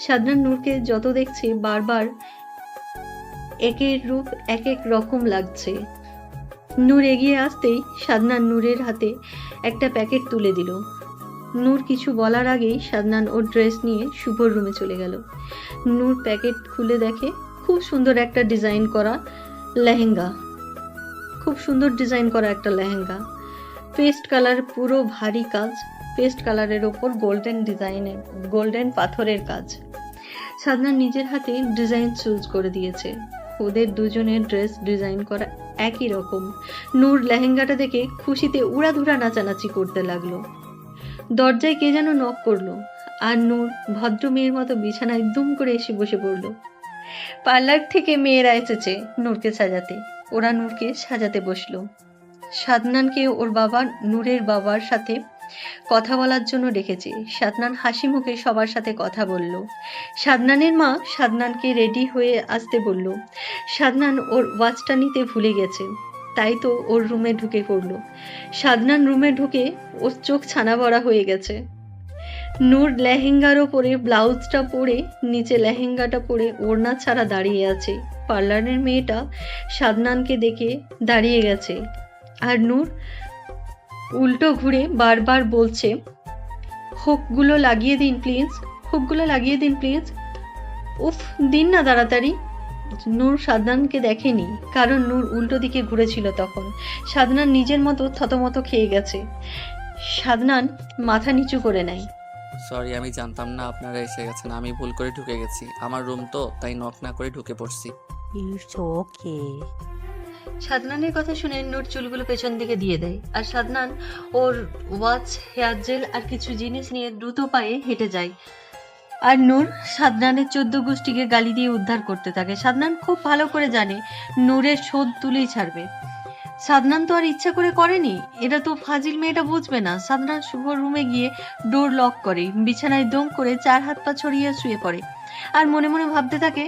সাদনান নূরকে যত দেখছে বারবার একের রূপ এক এক রকম লাগছে। নূর এগিয়ে আসতেই সাদনান নূরের হাতে একটা প্যাকেট তুলে দিল। নূর কিছু বলার আগেই সাদনান ওর ড্রেস নিয়ে শুভর রুমে চলে গেল। নূর প্যাকেট খুলে দেখে খুব সুন্দর একটা ডিজাইন করা লেহেঙ্গা। পেস্ট কালার, পুরো ভারী কাজ। পেস্ট কালারের ওপর গোল্ডেন পাথরের কাজ। সাদনান নিজের হাতে ডিজাইন চুজ করে দিয়েছে। ওদের দুজনের ড্রেস ডিজাইন করা একই রকম। নূর লেহেঙ্গাটা দেখে খুশিতে উড়াধুরা নাচানাচি করতে লাগলো। দরজায় কে যেন নক করলো, আর নূর ভদ্র মেয়ের মতো বিছানায় দুম করে এসে বসে পড়ল। পার্লার থেকে মেয়েরা এসেছে নূরকে সাজাতে। ওরা নূরকে সাজাতে বসলো। সাদনানকে ওর বাবা নূরের বাবার সাথে কথা বলার জন্য ডেকেছে। সাদনান হাসি মুখে সবার সাথে কথা বলল। সাদনানের মা সাদনানকে রেডি হয়ে আসতে বলল। সাদনান ওর ওয়াচটা নিতে ভুলে গেছে, তাই তো ওর রুমে ঢুকে পড়ল। সাদনান রুমে ঢুকে ওর চোখ ছানা বড়া হয়ে গেছে। নূর লেহেঙ্গার ওপরে ব্লাউজটা পরে, নিচে লেহেঙ্গাটা পরে ওড়না ছাড়া দাঁড়িয়ে আছে। পার্লারের মেয়েটা সাদনানকে দেখে দাঁড়িয়ে গেছে, আর নূর উল্টো ঘুরে বারবার বলছে, হুকগুলো লাগিয়ে দিন প্লিজ। উফ, দিন না তাড়াতাড়ি। নূর সাদনানকে দেখেনি, কারণ নূর উল্টো দিকে ঘুরেছিল তখন। সাদনান নিজের মতো থতমত খেয়ে গেছে। সাদনান মাথা নিচু করে নেয়। সরি, আমি জানতাম না আপনারা এসে গেছেন। আমি ভুল করে ঢুকে গেছি। আমার রুম তো, তাই নক না করে ঢুকে পড়ছি। It's okay. সাদনানের কথা শুনে নূর চুলগুলো পেছন দিকে দিয়ে দেয়, আর সাদনান ওর ওয়াচ, হেয়ার জেল আর কিছু জিনিস নিয়ে দ্রুত পায়ে হেঁটে যায়। আর নূর সাদনানের 14 গোষ্ঠীকে গালি দিয়ে উদ্ধার করতে থাকে। সাদনান খুব ভালো করে জানে নূরের শোধ তুলেই ছাড়বে। সাদনান তো আর ইচ্ছা করে করেনি, এটা তো ফাজিল মেয়েটা বুঝবে না। সাদনান শুভর রুমে গিয়ে ডোর লক করে, বিছানায় দম করে 4 হাত পা ছড়িয়ে শুয়ে পড়ে আর মনে মনে ভাবতে থাকে,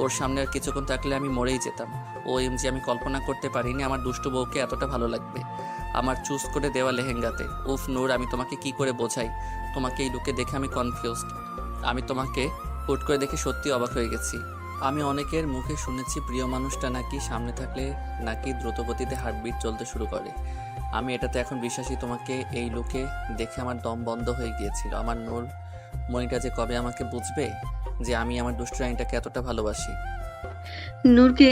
ওর সামনে আর কিছুক্ষণ থাকলে আমি মরেই যেতাম। ও এমজি, আমি কল্পনা করতে পারিনি আমার দুষ্টু বউকে এতটা ভালো লাগবে আমার চুজ করে দেওয়া লেহেঙ্গাতে। উফ নূর, আমি তোমাকে কি করে বোঝাই? তোমাকে এই লুকে দেখে আমি কনফিউজড। আমি তোমাকে হুট করে দেখে সত্যি অবাক হয়ে গেছি। আমি অনেকের মুখে শুনেছি প্রিয় মানুষটা নাকি সামনে থাকলে নাকি দ্রুতগতিতে হার্টবিট চলতে শুরু করে। আমি এটাতে এখন বিশ্বাসী। তোমাকে এই লুকে দেখে আমার দম বন্ধ হয়ে গিয়েছিল। আমার নূর মনিটা যে কবে আমাকে বুঝবে যে আমি আমার দুষ্টু রানীটাকে এতটা ভালোবাসি। নূরকে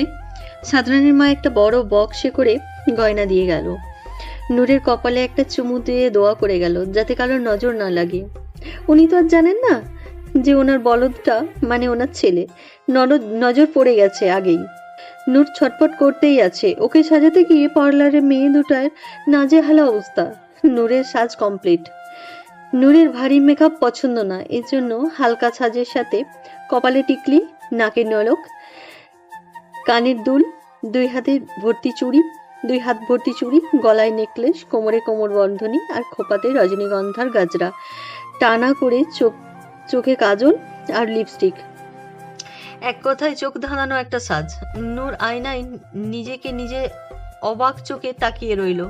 সাদনানের মা একটা বড় বক্সে করে গয়না দিয়ে গেল। নূরের কপালে একটা চুমু দিয়ে দোয়া করে গেল যাতে কারোর নজর না লাগে। উনি তো আর জানেন না যে ওনার বলদটা মানে ওনার ছেলে নজর পড়ে গেছে আগেই। নূর ছটফট করতেই আছে। ওকে সাজাতে গিয়ে পার্লারে মেয়ে দুটার নাজেহাল অবস্থা। নূরের সাজ কমপ্লিট। নূরের ভারী মেকআপ পছন্দ না, এর জন্য হালকা সাজের সাথে কপালে টিকলি, নাকের নলক, কানের দুল, 2 হাতে ভর্তি চুড়ি, 2 হাত ভর্তি চুড়ি, গলায় নেকলেস, কোমরে কোমর বন্ধনী আর খোপাতে রজনীগন্ধার গাজরা, টানা করে চোখে কাজল আর লিপস্টিক। এক কথায় চোখ ধাঁধানো একটা সাজ। নূর আয়নায় নিজেকে নিজে অবাক চোখে তাকিয়ে রইল।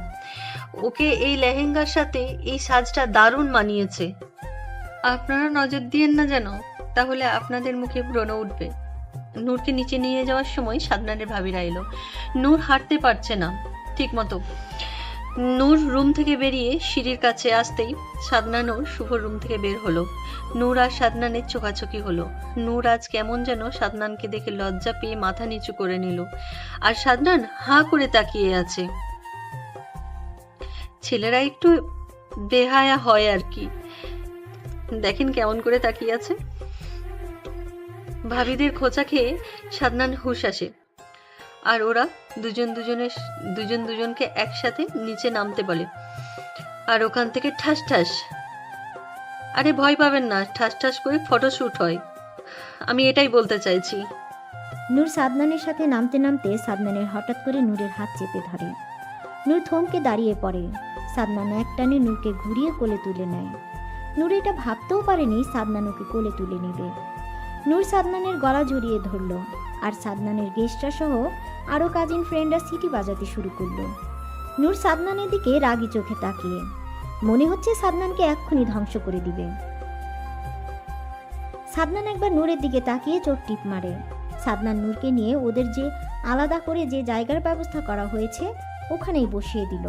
ওকে এই লেহেঙ্গার সাথে এই সাজটা দারুণ মানিয়েছে। আপনারা নজর দিয়েন না যেন, তাহলে আপনাদের মুখে ব্রণ উঠবে। নূরকে নিচে নিয়ে যাওয়ার সময় সাদনানের ভাবিরা এলো। নূর হাঁটতে পারছে না ঠিক মতো। নূর রুম থেকে বেরিয়ে সিঁড়ির কাছে আসতেই সাদনান ও শুভ রুম থেকে বের হলো। নূর আর সাদনানের চোখাচোখি হলো। নূর আজ কেমন যেন সাদনানকে দেখে লজ্জা পেয়ে মাথা নিচু করে নিল, আর সাদনান হাঁ করে তাকিয়ে আছে। ছেলেরা একটু বেহায়া হয় আর কি, দেখেন কেমন করে তাকিয়ে আছে। ভাবিদের খোঁচা খেয়ে সাদনান হুঁশ আসে, আর ওরা দুজন দুজনকে একসাথে নিচে নামতে বলে, আর ওখান থেকে ঠাস ঠাস। আরে ভয় পাবেন না, ঠাস ঠাস করে ফটোশ্যুট হয়, আমি এটাই বলতে চাইছি। নূর সাদনানের সাথে নামতে নামতে সাদনানের হঠাৎ করে নূরের হাত চেপে ধরে। নূর থমকে দাঁড়িয়ে পড়ে। সাদনান একটানে নূরকে ঘুরিয়ে কোলে তুলে নেয়। নূর এটা ভাবতেও পারেনি সাদনান ওকে কোলে তুলে নেবে। নূর সাদনানের গলা জড়িয়ে ধরল, আর সাদনানের গেস্টরা সহ আরও কাজিন ফ্রেন্ডরা সিটি বাজাতে শুরু করলো। নূর সাদনানের দিকে রাগী চোখে তাকিয়ে, মনে হচ্ছে সাদনানকে এক্ষুনি ধ্বংস করে দিবে। সাদনান একবার নূরের দিকে তাকিয়ে চোখ টিপ মারে। সাদনান নূরকে নিয়ে ওদের যে আলাদা করে যে জায়গার ব্যবস্থা করা হয়েছে ওখানেই বসিয়ে দিল।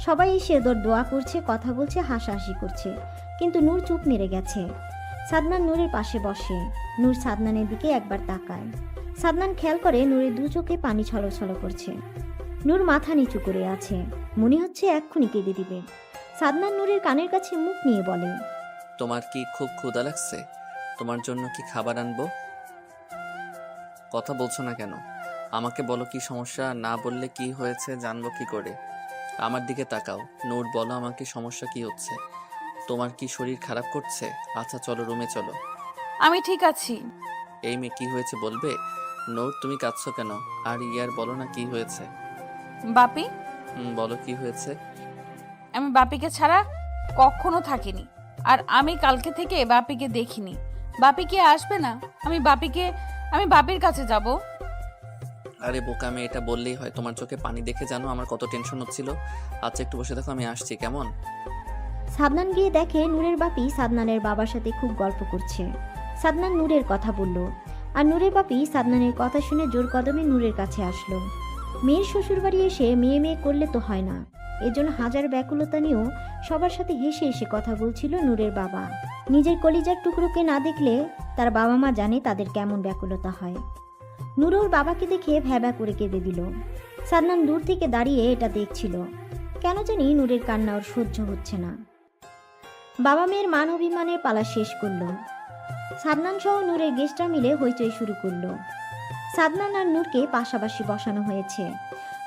সবাই এসে ওদের দোয়া করছে, কথা বলছে, হাসাহাসি করছে, কিন্তু নূর চুপ মেরে গেছে। সাদনান নূরের পাশে বসে। নূর সাদনানের দিকে একবার তাকায়। সাদনান খেয়াল করে নূরের 2 চোখে পানি ছলছল করছে। নূর মাথা নিচু করে আছে, মনে হচ্ছে এক্ষুনি কেঁদে দিবে। সাদনান নূরের কানের কাছে মুখ নিয়ে বলে, তোমার কি খুব ক্ষুধা লাগছে? তোমার জন্য কি খাবার আনবো? কথা বলছো না কেন? আমাকে বলো কি সমস্যা, না বললে কি হয়েছে জানবো কি করে? আমার দিকে তাকাও। নূর, বলো আমাকে সমস্যা কি হচ্ছে? তোমার কি শরীর খারাপ করছে? আচ্ছা চলো রুমে চলো। আমি ঠিক আছি। এই মেয়ে, কি হয়েছে বলবে? নূর, তুমি কাঁদছো কেন? আর ইয়ার বলো না কি হয়েছে। বাপি, বলো কি হয়েছে। আমি বাপিকে ছাড়া কখনো থাকিনি, আর আমি কালকে থেকে বাপিকে দেখিনি। বাপি কি আসবে না? আমি বাপির কাছে যাব। আরে বোকা মেয়ে, এটা বললেই হয়। তোমার চোখে পানি দেখে জানো আমার কত টেনশন হচ্ছিল। আচ্ছা একটু বসে দেখো, আমি আসছি, কেমন? সাদনান গিয়ে দেখে নূরের বাপি সাদনানের বাবার সাথে খুব গল্প করছে। সাদনান নূরের কথা বলল, আর নূরের বাপি সাদনানের কথা শুনে জোর কদমে নূরের কাছে আসলো। মেয়ের শ্বশুরবাড়ি এসে মেয়ে করলে তো হয় না, এজন্য হাজার ব্যাকুলতা নিয়েও সবার সাথে হেসে হেসে কথা বলছিল নূরের বাবা। নিজের কলিজার টুকরোকে না দেখলে তার বাবা মা জানে তাদের কেমন ব্যাকুলতা হয়। নূর ওর বাবাকে দেখে ভ্যাবা করে কেঁদে দিল। সাদনান দূর থেকে দাঁড়িয়ে এটা দেখছিল। কেন জানি নূরের কান্না ওর সহ্য হচ্ছে না। বাবা মেয়ের মান অভিমানের পালা শেষ করলো। সাদনান সহ নূরের গেস্টরা মিলে হইচই শুরু করলো। সাদনান আর নূরকে পাশাপাশি বসানো হয়েছে।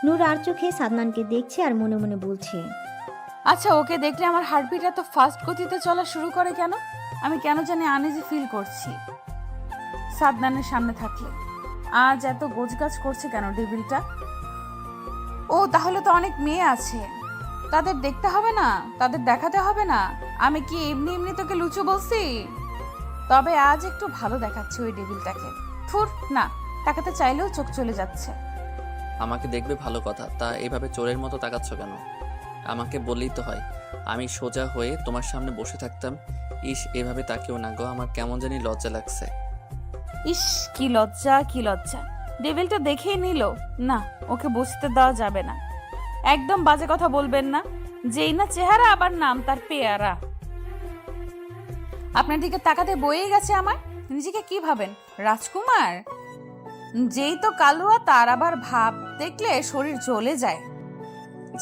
নূর আর চোখে সাদনানকে দেখছে আর মনে মনে বলছে, আচ্ছা, ওকে দেখলে আমার হার্টবিট এত ফাস্ট গতিতে চলা শুরু করে কেন? আমি কেন জানি আনইজি ফিল করছি সাদনানের সামনে থাকলে। আজ এত গোছগাছ করছে কেন ডেভিলটা? ও তাহলে তো অনেক মেয়ে আছে, তাদের দেখতে হবে না, তাদের দেখাতে হবে না। আমি কি এমনি এমনি তোকে লুচু বলছি? তবে আজ একটু ভালো দেখাচ্ছে ওই ডেভিলটাকে। থুর না, তাকাতে চাইলেও চোখ চলে যাচ্ছে। আমাকে দেখবে ভালো কথা, তা এভাবে চোরের মতো তাকাচ্ছ কেন? আমাকে বললেই তো হয়। আমি সোজা হয়ে তোমার সামনে বসে থাকতাম। ইস, এভাবে তাকিও না গো, আমার কেমন জানি লজ্জা লাগছে। ইস, কি লজ্জা, কি লজ্জা! ডেভিলটা দেখেই নিল না, ওকে বসতে দেওয়া যাবে না। একদম বাজে কথা বলবেন না। যেই না চেহারা, আবার নাম তার পেয়ারা। আপনার দিকে তাকাতে বয়েই গেছে আমার। নিজেকে কি ভাবেন, রাজকুমার? যেই তো কালুয়া, তার আবার ভাব দেখলে শরীর জ্বলে যায়।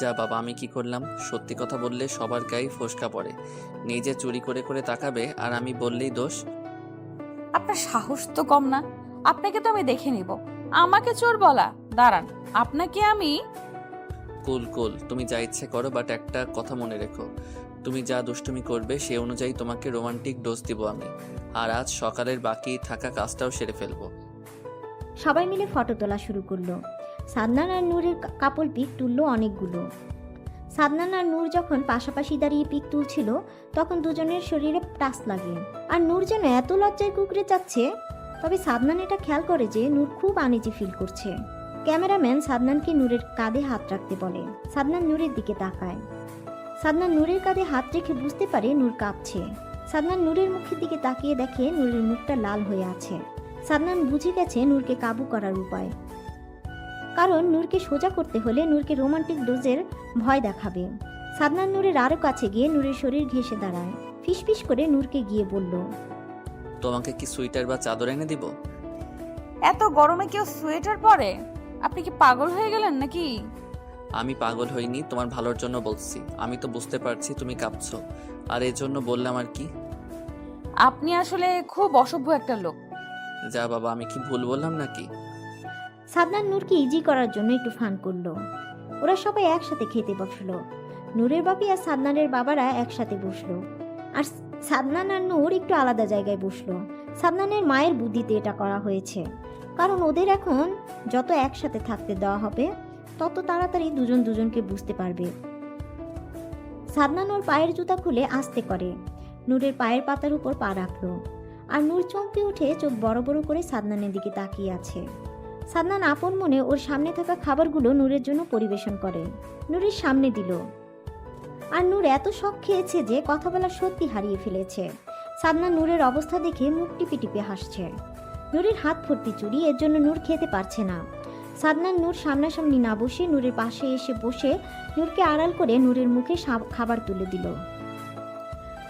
যা বাবা, আমি কি করলাম? সত্যি কথা বললে সবার গায়ে ফোসকা পড়ে। নিজে চুরি করে করে তাকাবে আর আমি বললেই দোষ। আপনার সাহস তো কম না। আপনাকে তো আমি দেখে নিব, আমাকে চোর বলা? দাঁড়ান, আপনাকে আমি। কুল কুল, তুমি যা ইচ্ছে করো, বাট একটা কথা মনে রেখো, তুমি যা দুষ্টুমি করবে সে অনুযায়ী তোমাকে রোমান্টিক ডোজ দিব আমি। আর আজ সকালের বাকি থাকা কাজটাও সেরে ফেলবো। সবাই মিলে ফটো তোলা শুরু করলো। সাদনান আর নূরের কাপল পিক তুললো অনেকগুলো। সাদনান আর নূর যখন পাশাপাশি দাঁড়িয়ে পিক তুলছিল তখন দুজনের শরীরে টাচ লাগে, আর নূর যেন এত লজ্জায় কুকড়ে যাচ্ছে। তবে সাদনান এটা খেয়াল করে যে নূর খুব আনইজি ফিল করছে। ক্যামেরাম্যান সাদনানকে নূরের কাঁধে হাত রাখতে বলে। সাদনান নূরের দিকে তাকায়। সাদনান নূরের কাঁধে হাত রেখে বুঝতে পারে নূর কাঁপছে। সাদনান নূরের মুখের দিকে তাকিয়ে দেখে নূরের মুখটা লাল হয়ে আছে। সাদনান বুঝে গেছে নূরকে কাবু করার উপায়, কারণ নূরকে সোজা করতে হলে নূরকে রোমান্টিক ডোজের ভয় দেখাবে। সাদনান নূরের আরো কাছে গিয়ে নূরের শরীর ঘেঁষে দাঁড়ায়। ফিসফিস করে নূরকে গিয়ে বলল, তোমাকে কি সুইটার বা চাদর এনে দিব? এত গরমে কেউ সোয়েটার পরে? আপনি কি পাগল হয়ে গেলেন নাকি? আমি পাগল হইনি, তোমার ভালোর জন্য বলছি। আমি তো বুঝতে পারছি তুমি কাঁপছো, আর এই জন্য বললাম আর কি। আপনি আসলে খুব অসভ্য একটা লোক। যা বাবা, আমি কি ভুল বললাম নাকি? সাদনান নূরকে ইজি করার জন্য একটু ফান করলো। ওরা সবাই একসাথে খেতে বসলো। নূরের বাপি আর সাদনানের বাবারা একসাথে বসলো, আর সাদনান আর নূর একটু আলাদা জায়গায় বসলো। সাদনানের মায়ের বুদ্ধিতে এটা করা হয়েছে, কারণ ওদের এখন যত একসাথে থাকতে দেওয়া হবে তত তাড়াতাড়ি দুজন দুজনকে বুঝতে পারবে। সাদনান ওর পায়ের জুতা খুলে আস্তে করে নূরের পায়ের পাতার উপর পা রাখলো, আর নূর চমকে উঠে চোখ বড় বড় করে সাদনানের দিকে তাকিয়ে আছে। সাদনান আপন মনে ওর সামনে থাকা খাবারগুলো নূরের জন্য পরিবেশন করে নূরের সামনে দিল। আর নূর এত শখ খেয়েছে যে কথা বলা সত্যি হারিয়ে ফেলেছে। সাদনান নূরের অবস্থা দেখে মুখ টিপে টিপে হাসছে। নূরের হাত ভর্তি চুরি, এর জন্য নূর খেতে পারছে না। সাদনান নূর সামনাসামনি না বসে নূরের পাশে এসে বসে নূরকে আড়াল করে নূরের মুখে খাবার তুলে দিল।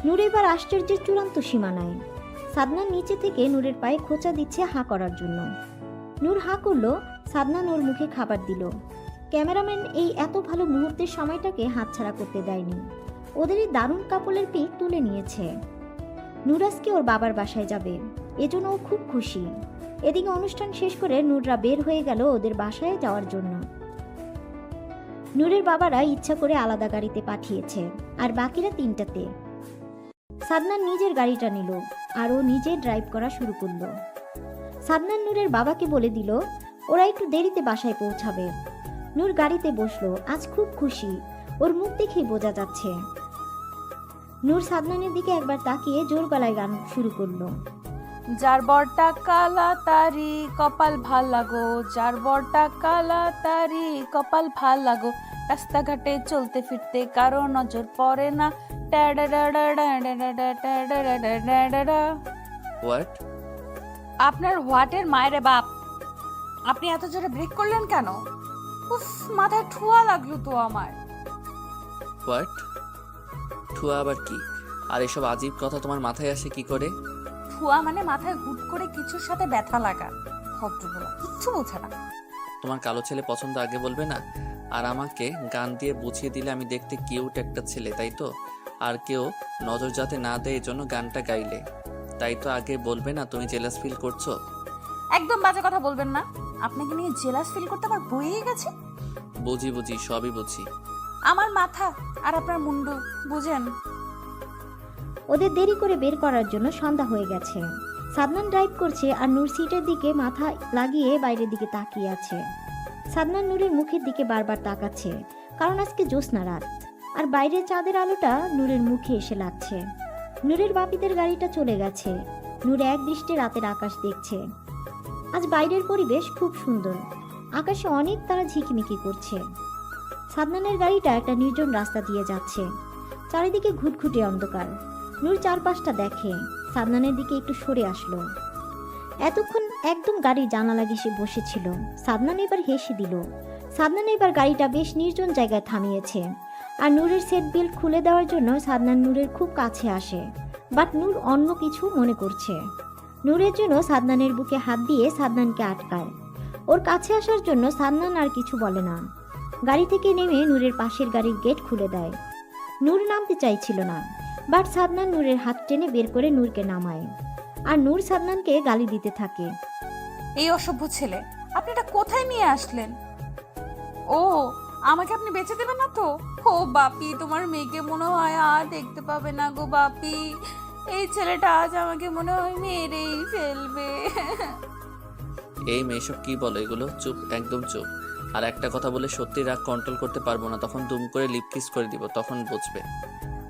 নূর এবার আশ্চর্যের চূড়ান্ত সীমানায়। সাদনান নিচে থেকে নূরের পায়ে খোঁচা দিচ্ছে হাঁ করার জন্য। নূর হাঁ করলো, সাদনান ওর মুখে খাবার দিল। ক্যামেরাম্যান এই এত ভালো মুহূর্তের সময়টাকে হাতছাড়া করতে দেয়নি। ওদের এই দারুণ কাপলের পিক তুলে নিয়েছে। নূর আজকে ওর বাবার বাসায় যাবে, এজন্য ও খুব খুশি। এদিকে অনুষ্ঠান শেষ করে নূররা বের হয়ে গেল ওদের বাসায় যাওয়ার জন্য। নূরের বাবারা ইচ্ছা করে আলাদা গাড়িতে পাঠিয়েছে, আর বাকিরা তিনটাতে। সাদনান নিজের গাড়িটা নিল, আর ও নিজে ড্রাইভ করা শুরু করলো। সাদনান নূরের বাবাকে বলে দিল ওরা একটু দেরিতে বাসায় পৌঁছাবে। নূর গাড়িতে বসলো, আজ খুব খুশি, ওর মুখ দেখেই বোঝা যাচ্ছে। নূর সাদনানের দিকে একবার তাকিয়ে জোর গলায় গান শুরু করলো। যার বরটা কালা তারি কপাল ভাল লাগো, যার বরটা কালা তারি কপাল ভাল লাগো, রাস্তাঘাটে চলতে ফিরতে কারো নজর পড়ে না। হোয়াট? আপনার হোয়াটের মায়েরে বাপ! আপনি এত জোরে ব্রেক করলেন কেন? উফ, মাথায় ঠুয়া লাগলো তো আমার। হোয়াট? ঠুয়া আবার কি? আর এসব আজীব কথা তোমার মাথায় আসে কি করে? ঠুয়া মানে মাথায় হুট করে কিছুর সাথে ব্যথা লাগা। ভদ্রগুলো কিচ্ছু বোঝে না। তোমার কালো ছেলে পছন্দ আগে বলবে না? আর আমাকে গান দিয়ে বুঝিয়ে দিলে আমি দেখতে কিউট একটা ছেলে, তাই তো? আর কেউ নজর যাতে না দেয় এজন্য গানটা গাইলে, তাই তো? আগে বলবে না তুমি জেলাস ফিল করছো? একদম বাজে কথা বলবেন না। আপনাকে নিয়ে জেলাস ফিল করতে আমার বইয়ে গেছে। বুঝি বুঝি, সবই বুঝি। আমার মাথা আর আপনার মুন্ডু বুঝেন। ওদের দেরি করে বের করার জন্য সন্ধ্যা হয়ে গেছে। সাদনান ড্রাইভ করছে আর নূর সিটের দিকে মাথা লাগিয়ে বাইরের দিকে তাকিয়ে আছে। সাদনান নূরের মুখের দিকে বারবার তাকাচ্ছে, কারণ আজকে জ্যোৎস্না রাত আর বাইরের চাঁদের আলোটা নূরের মুখে এসে লাগছে। নূরের বাপিদের গাড়িটা চলে গেছে। নূর এক দৃষ্টে রাতের আকাশ দেখছে। আজ বাইরের পরিবেশ খুব সুন্দর, আকাশে অনেক তারা ঝিকিমিকি করছে। সাদনানের গাড়িটা একটা নির্জন রাস্তা দিয়ে যাচ্ছে, চারিদিকে ঘুটঘুটে অন্ধকার। নূর চারপাশটা দেখে, সাদনানের দিকে একটু সরে আসলো। এতক্ষণ একদম গাড়ির জানালা ঘেঁষে বসেছিল। সাদনান এবার হেসে দিল। সাদনান এবার গাড়িটা বেশ নির্জন জায়গায় থামিয়েছে, আর নূরের সেট বেল্ট খুলে দেওয়ার জন্য সাদনান নূরের খুব কাছে আসে। বাট নূর অন্য কিছু মনে করছে। নূরের জন্য সাদনানের বুকে হাত দিয়ে সাদনানকে আটকায়। ওর কাছে আসার জন্য সাদনান আর কিছু বলে না। গাড়ি থেকে নেমে নূরের পাশের গাড়ির গেট খুলে দেয়। নূর নামতে চাইছিল না, বাট সাদনান নূরের হাত টেনে বের করে নূরকে নামায়, আর নূর সাদনানকে গালি দিতে থাকে। এই অসভ্য ছেলে, আপনি এটা কোথায় নিয়ে আসলেন? ও, আমাকে আপনি বেঁচে দেবেন না তো? ও বাপি, তোমার মেয়েকে মনে হয় আর দেখতে পাবে না গো বাপি। এই ছেলেটা আজ আমাকে মনে হয় মেরেই ফেলবে। এই মেয়ে সব কি বলো এগুলো? চুপ, একদম চুপ। আর একটা কথা বলে সত্যি রাগ কন্ট্রোল করতে পারবো না, তখন দুম করে লিপ কিস করে দিব, তখন বুঝবে।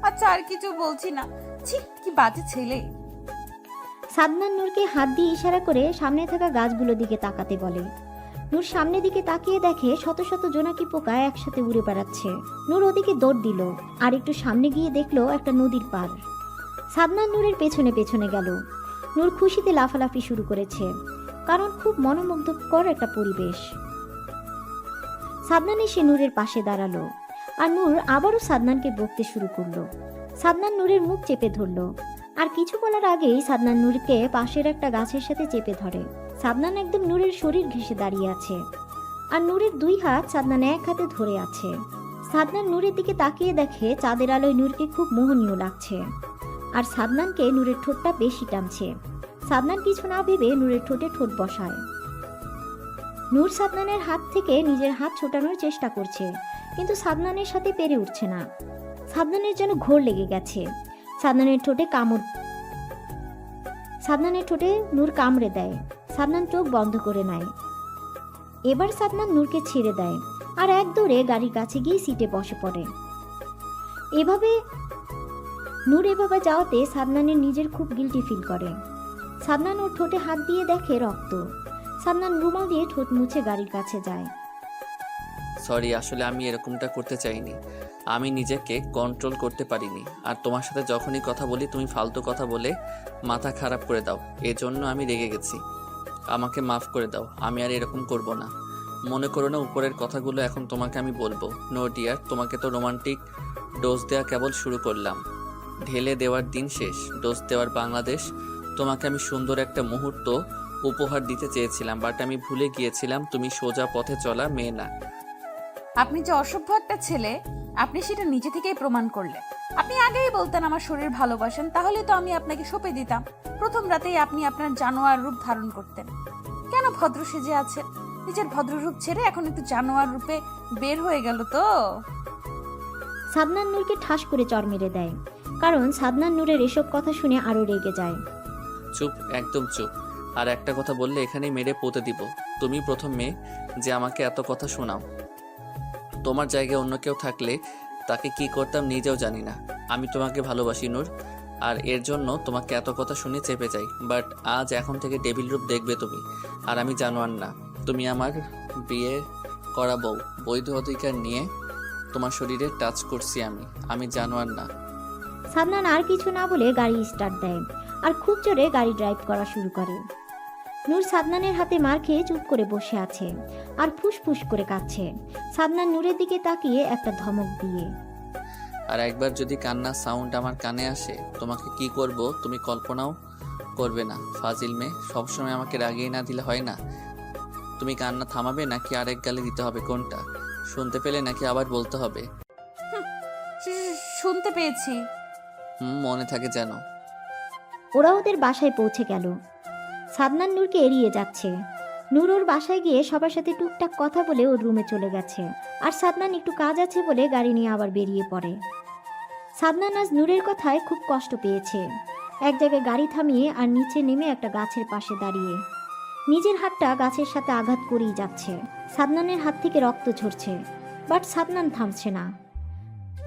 আচ্ছা, আর কিছু বলছি না। ছি, কি বাজে ছেলে। সাদনান নূরকে হাত দিয়ে ইশারা করে সামনে থাকা গাছগুলোর দিকে তাকাতে বলে। নূর সামনের দিকে তাকিয়ে দেখে শত শত জোনাকি পোকা একসাথে উড়ে বেড়াচ্ছে। নূর ওদিকে দৌড় দিল, আর একটু সামনে গিয়ে দেখলো একটা নদীর পার। সাদনান নূরের পেছনে পেছনে গেল। নূর খুশিতে লাফালাফি শুরু করেছে, কারণ খুব মনোমুগ্ধকর একটা পরিবেশ। সাদনান এসে নূরের পাশে দাঁড়ালো, আর নূর আবারও সাদনানকে বকতে শুরু করলো। সাদনান নূরের মুখ চেপে ধরলো, আর কিছু বলার আগেই সাদনান নূরকে পাশের একটা গাছের সাথে চেপে ধরে। সাদনান একদম নূরের শরীর ঘেঁষে দাঁড়িয়ে আছে, আর নূরের দুই হাত সাদনান এক হাতে ধরে আছে। সাদনান নূরের দিকে তাকিয়ে দেখে চাঁদের আলোয় নূরকে খুব মোহনীয় লাগছে, আর সাদনানকে নূরের ঠোঁটটা বেশি টানছে। সাদনান কিছু না ভেবে নূরের ঠোঁটে ঠোঁট বসায়। নূর সাদনানের হাত থেকে নিজের হাত ছোটানোর চেষ্টা করছে, কিন্তু সাদনানের সাথে পেরে উঠছে না। সাদনানের যেন ঘোর লেগে গেছে। সাদনানের ঠোঁটে নূর কামড়ে দেয়। সাদনান চোখ বন্ধ করে নেয়। এবার সাদনান নূরকে ছেড়ে দেয়, আর এক দৌড়ে গাড়ির কাছে গিয়ে সিটে বসে পড়ে। নূর এভাবে যাওয়াতে সাদনানের নিজের খুব গিল্টি ফিল করে। সাদনান ওর ঠোঁটে হাত দিয়ে দেখে রক্ত। সাদনান রুমাল দিয়ে ঠোঁট মুছে গাড়ির কাছে যায়। সরি, আসলে আমি এরকমটা করতে চাইনি। আমি নিজেকে কন্ট্রোল করতে পারিনি। আর তোমার সাথে যখনই কথা বলি তুমি ফালতু কথা বলে মাথা খারাপ করে দাও, এজন্য আমি রেগে গেছি। আমাকে মাফ করে দাও, আমি আর এরকম করব না। মনে করো না উপরের কথাগুলো এখন তোমাকে আমি বলবো। নো ডিয়ার, তোমাকে তো রোমান্টিক ডোজ দেওয়া কেবল শুরু করলাম, ঢেলে দেওয়ার দিন শেষ। ডোজ দেওয়ার বাংলাদেশ। তোমাকে আমি সুন্দর একটা মুহূর্ত উপহার দিতে চেয়েছিলাম, বাট আমি ভুলে গিয়েছিলাম তুমি সোজা পথে চলা মেয়ে না। আপনি যে অসভ্য একটা ছেলে, আপনি সেটা নিজে থেকেই প্রমাণ করলেন। আপনি আগেই বলতেন আমার শরীর ভালোবাসেন, তাহলে তো আমি আপনাকে সঁপে দিতাম। প্রথম রাতেই আপনি আপনার জানোয়ার রূপ ধারণ করতেন। কেন ভদ্র সেজে আছেন? নিজের ভদ্র রূপ ছেড়ে এখন একটু জানোয়ার রূপে বের হয়ে গেল তো। সাদনান নূরকে ঠাস করে চড় মেরে দেয়, কারণ সাদনান নূরের এসব কথা শুনে আরো রেগে যায়। চুপ, একদম চুপ। আর একটা কথা বললে এখানেই মেরে পুঁতে দিব। তুমি প্রথম মেয়ে যে আমাকে এত কথা শোনাও। তোমার জায়গায় অন্য কেউ থাকলে তাকে কি করতাম নিজেও জানি না। আমি তোমাকে ভালোবাসি নূর, আর এর জন্য তোমাকে এত কথা শুনে চেপে যাই। বাট আজ এখন থেকে ডেভিল রূপ দেখবে তুমি, আর আমি জানোয়ার না। তুমি আমার বিয়ে করা বউ, বৈধ অধিকার নিয়ে তোমার শরীরে টাচ করছি আমি জানোয়ার না। সাদনান আর কিছু না বলে গাড়ি স্টার্ট দেয়, আর খুব জোরে গাড়ি ড্রাইভ করা শুরু করে। নূর সাদনানের হাতে মার খেয়ে চুপ করে বসে আছে, আর ফুসফুস করে কাঁদছে। সাদনান নূরের দিকে তাকিয়ে একটা ধমক দিয়ে, আর একবার যদি কান্নার সাউন্ড আমার কানে আসে তোমাকে কি করব তুমি কল্পনাও করবে না। ফাজিল মেয়ে, সবসময় আমাকে রাগিয়ে না দিলে হয় না। তুমি কান্না থামাবে নাকি আরেক গালে দিতে হবে, কোনটা? শুনতে পেলে নাকি আবার বলতে হবে? শুনতে পেয়েছি। মনে থাকে যেন। ওরা ওদের বাসায় পৌঁছে গেল। সাদনান নূরকে এড়িয়ে যাচ্ছে। নূর ওর বাসায় গিয়ে সবার সাথে টুকটাক কথা বলে ওর রুমে চলে গেছে। আর সাদনান একটু কাজ আছে বলে গাড়ি নিয়ে আবার বেরিয়ে পড়ে। সাদনান আজ নূরের কথায় খুব কষ্ট পেয়েছে। এক জায়গায় গাড়ি থামিয়ে আর নিচে নেমে একটা গাছের পাশে দাঁড়িয়ে নিজের হাতটা গাছের সাথে আঘাত করেই যাচ্ছে। সাদনানের হাত থেকে রক্ত ঝরছে, বাট সাদনান থামছে না,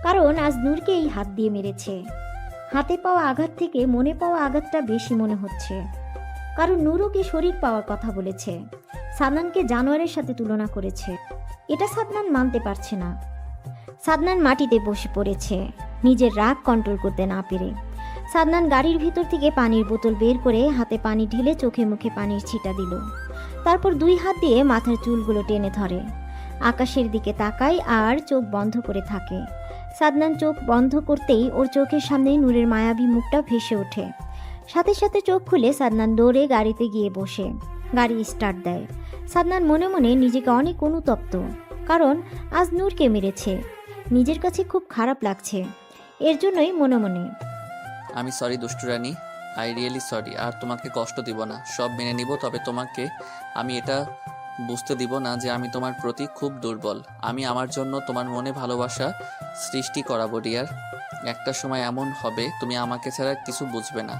কারণ আজ নূরকে এই হাত দিয়ে মেরেছে। হাতে পাওয়া আঘাত থেকে মনে পাওয়া আঘাতটা বেশি মনে হচ্ছে, কারণ নূর ওকে শরীর পাওয়ার কথা বলেছে, সাদনানকে জানোয়ারের সাথে তুলনা করেছে। এটা সাদনান মানতে পারছে না। সাদনান মাটিতে বসে পড়েছে, নিজের রাগ কন্ট্রোল করতে না পেরে। সাদনান গাড়ির ভিতর থেকে পানির বোতল বের করে হাতে পানি ঢেলে চোখে মুখে পানির ছিটা দিল। তারপর 2 হাত দিয়ে মাথার চুলগুলো টেনে ধরে, আকাশের দিকে তাকায় আর চোখ বন্ধ করে থাকে। সাদনান চোখ বন্ধ করতেই ওর চোখের সামনে নূরের মায়াবী মুখটা ভেসে ওঠে। সাথে সাথে চোখ খুলে সাদনান দৌড়ে গাড়িতে গিয়ে বসে গাড়ি স্টার্ট দেয়। সাদনান মনে মনে নিজেকে অনেক অনুতপ্ত, কারণ আজ নূরকে মেরেছে। নিজের কাছে খুব খারাপ লাগছে, এর জন্যই মনে মনে আমি সরি দুষ্টু রানী, আই রিয়েলি সরি। আর তোমাকে কষ্ট দিব না, সব মেনে নিব। তবে তোমাকে আমি এটা বুঝতে দিব না যে আমি তোমার প্রতি খুব দুর্বল। আমি আমার জন্য তোমার মনে ভালোবাসা সৃষ্টি করাবো ডিয়ার। একটা সময় এমন হবে তুমি আমাকে ছাড়া কিছু বুঝবে না,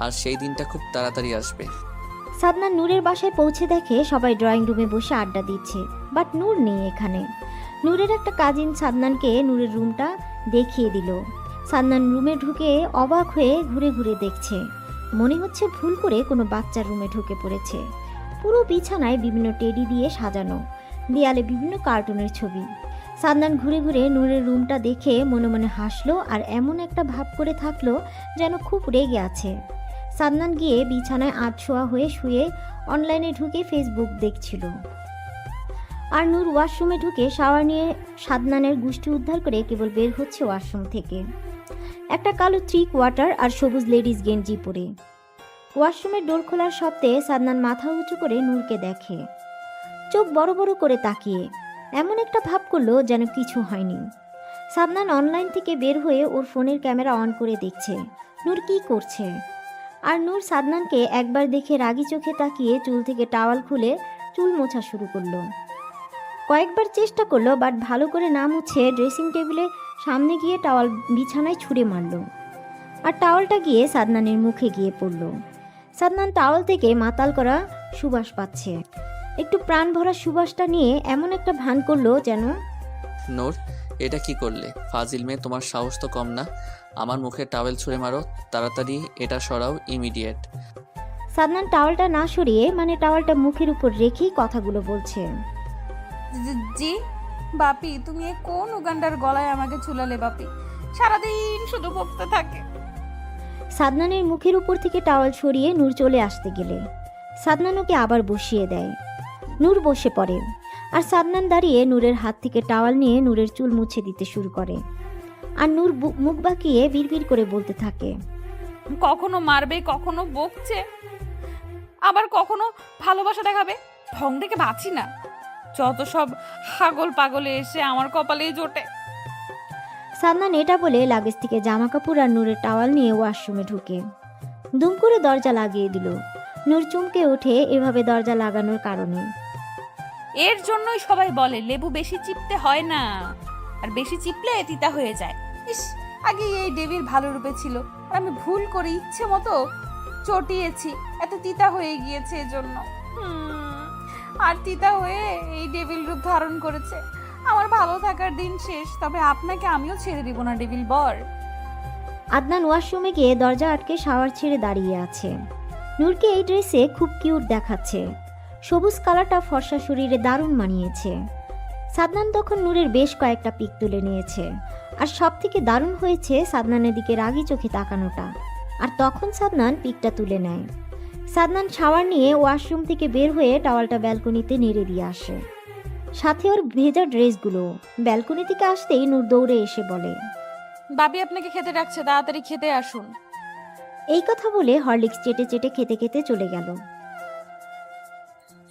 আর সেই দিনটা খুব তাড়াতাড়ি আসবে। সাদনান নূরের বাসায় পৌঁছে দেখে সবাই ড্রয়িং রুমে বসে আড্ডা দিচ্ছে, বাট নূর নেই এখানে। নূরের একটা কাজিন সাদনানকে নূরের রুমটা দেখিয়ে দিল। সাদনান রুমে ঢুকে অবাক হয়ে ঘুরে ঘুরে দেখছে, মনে হচ্ছে ভুল করে কোনো বাচ্চার রুমে ঢুকে পড়েছে। পুরো বিছানায় বিভিন্ন টেডি দিয়ে সাজানো, দেয়ালে বিভিন্ন কার্টুনের ছবি। সাদনান ঘুরে ঘুরে নূরের রুমটা দেখে মনে মনে হাসলো আর এমন একটা ভাব করে থাকলো যেন খুব রেগে আছে। সাদনান গিয়ে বিছানায় আধশোয়া হয়ে শুয়ে অনলাইনে ঢুকে ফেসবুক দেখছিল। আর নূর ওয়াশরুমে ঢুকে শাওয়ার নিয়ে সাদনানের গুষ্টি উদ্ধার করে কেবল বের হচ্ছে ওয়াশরুম থেকে, একটা কালো 3 কোয়ার্টার আর সবুজ লেডিস গেঞ্জি পরে। ওয়াশরুমের ডোর খোলার শব্দে সাদনান মাথা উঁচু করে নূরকে দেখে, চোখ বড় বড় করে তাকিয়ে এমন একটা ভাব করলো যেন কিছু হয়নি। সাদনান অনলাইন থেকে বের হয়ে ওর ফোনের ক্যামেরা অন করে দেখছে নূর কি করছে। আর নূর সাদনানকে একবার দেখে রাগী চোখে তাকিয়ে চুল থেকে টাওয়াল খুলে চুল মোছা শুরু করলো। কয়েকবার চেষ্টা করলো, বাট ভালো করে না মুছে ড্রেসিং টেবিলে সামনে গিয়ে টাওয়াল বিছানায় ছুঁড়ে মারল, আর টাওয়ালটা গিয়ে সাদনানের মুখে গিয়ে পড়ল। সাদনান টাওয়াল থেকে মাতাল করা সুবাস পাচ্ছে, একটু প্রাণ ভরা সুবাসটা নিয়ে এমন একটা ভান করলো যেন। নূর, এটা কি করলে? ফাজিল মেয়ে, তোমার সাহস তো কম না। আমার মুখে টাওয়েল ছুঁড়ে মারো, তাড়াতাড়ি এটা সরাও, ইমিডিয়েট। সাদনান টাওয়ালটা না সরিয়ে টাওয়ালটা মুখের উপর রেখেই কথাগুলো বলছে। জি বাপি, তুমি এ কোন উগান্ডার গলায় আমাকে ঝুলালে বাপি? সারাদিন শুধু বকতে থাকে। সাদনানের মুখের উপর থেকে টাওয়াল সরিয়ে নূর চলে আসতে গেলে সাদনান ওকে আবার বসিয়ে দেয়। নূর বসে পড়ে, আর সাদনান দাঁড়িয়ে নূরের হাত থেকে টাওয়াল নিয়ে নূরের চুল মুছে দিতে শুরু করে। আর নূর মুখ বাঁকিয়ে বিড়বিড় করে বলতে থাকে, কখনো মারবে, কখনো বকছে, আবার কখনো ভালোবাসা দেখাবে। ঢং দেখে বাঁচি না, যত সব হাগল পাগলে এসে আমার কপালেই জোটে। সাদনান এটা বলে লাগেজ থেকে জামা কাপড় আর নূরের টাওয়াল নিয়ে ওয়াশরুমে ঢুকে দুম করে দরজা লাগিয়ে দিল। নূর চমকে ওঠে এভাবে দরজা লাগানোর কারণে। এর জন্যই সবাই বলে লেবু বেশি চিপতে হয় না, আর বেশি চিপলে তিতা হয়ে যায়। ইস, আগে এই ডেভিল ভালো রূপে ছিল, আর আমি ভুল করে ইচ্ছে মতো চটিয়েছি, এত তিতা হয়ে গিয়েছে এজন্য। আর তিতা হয়ে এই ডেভিল রূপ ধারণ করেছে। আমার ভালো থাকার দিন শেষ, তবে আপনাকে আমিও ছেড়ে দিব না ডেভিল বর। আদনান ওয়াশরুমে গিয়ে দরজা আটকে শাওয়ার ছেড়ে দাঁড়িয়ে আছে। নূরকে এই ড্রেসে খুব কিউট দেখাচ্ছে, সবুজ কালারটা ফর্সা শরীরে দারুণ মানিয়েছে। সাদনান তখন নূরের বেশ কয়েকটা পিক তুলে নিয়েছে, আর সব থেকে দারুণ হয়েছে সাদনানের দিকে রাগী চোখে তাকানোটা। আর তখন সাদনান পিকটা তুলে নেয়। সাদনান শাওয়ার নিয়ে ওয়াশরুম থেকে বের হয়ে টাওয়ালটা ব্যালকনিতে নেড়ে দিয়ে আসে, সাথে ওর ভেজা ড্রেসগুলো। ব্যালকনি থেকে আসতেই নূর দৌড়ে এসে বলে, বাবি আপনাকে খেতে ডাকছে, তাড়াতাড়ি খেতে আসুন। এই কথা বলে হরলিক্স চেটে চেটে খেতে খেতে চলে গেল।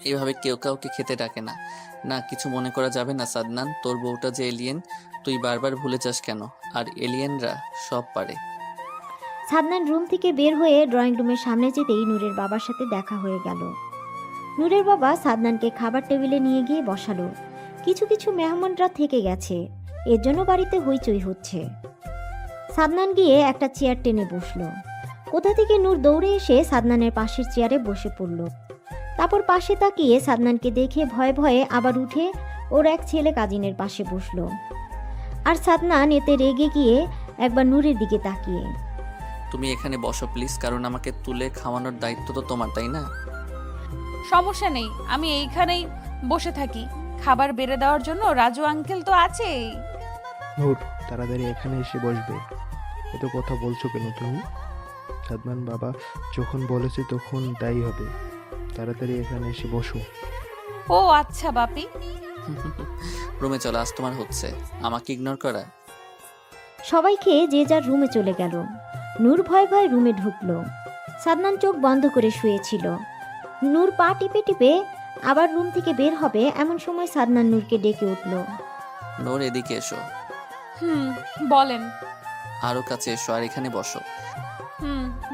এভাবে কেউ কাউকে খেতে ডাকে না। না, কিছু মনে করা যাবে না সাদনান, তোর বউটা যে এলিয়েন তুই বারবার ভুলে যাস কেন? আর এলিয়েনরা সব পারে। সাদনান রুম থেকে বের হয়ে ড্রয়িং রুমের সামনে যেতেই নূরের বাবার সাথে দেখা হয়ে গেল। নূরের বাবা সাদনানকে খাবার টেবিলে নিয়ে গিয়ে বসালো। কিছু কিছু মেহমানরা থেকে গেছে, এর জন্য বাড়িতে হইচই হচ্ছে। সাদনান গিয়ে একটা চেয়ার টেনে বসলো। কোথা থেকে নূর দৌড়ে এসে সাদনানের পাশের চেয়ারে বসে পড়ল। তারপর পাশে তাকিয়ে সাদনানকে দেখে ভয়ে ভয়ে আবার উঠে ওর এক ছেলে কাজিনের পাশে বসলো। আর সাদনান এতে রেগে গিয়ে একবার নূরের দিকে তাকিয়ে, তুমি এখানে বসো প্লিজ, কারণ আমাকে তুলে খাওয়ানোর দায়িত্ব তো তোমার, তাই না? সমস্যা নেই, আমি এইখানেই বসে থাকি। খাবার বেড়ে দেওয়ার জন্য রাজু আঙ্কেল তো আছেই। নূর, তাড়াতাড়ি এখানে এসে বসবে। এত কথা বলছো কেন তুমি? সাদমান বাবা যখন বলেছে তখন তাই হবে। তাড়াতাড়ি এখানে এসে বসো। ও আচ্ছা বাপি। রুমে চলো, আজ তোমার হচ্ছে আমাকে ইগনোর করা। সবাই খেয়ে যে যার রুমে চলে গেল। নূর ভয়ে ভয়ে রুমে ঢুকলো। সাদনান চোখ বন্ধ করে শুয়েছিল। নূর পা টিপে টিপে আবার রুম থেকে বের হবে এমন সময় সাদনান নূরকে ডেকে উঠল। নূর, এদিকে এসো। বলেন। আরো কাছে এসো আর এখানে বসো।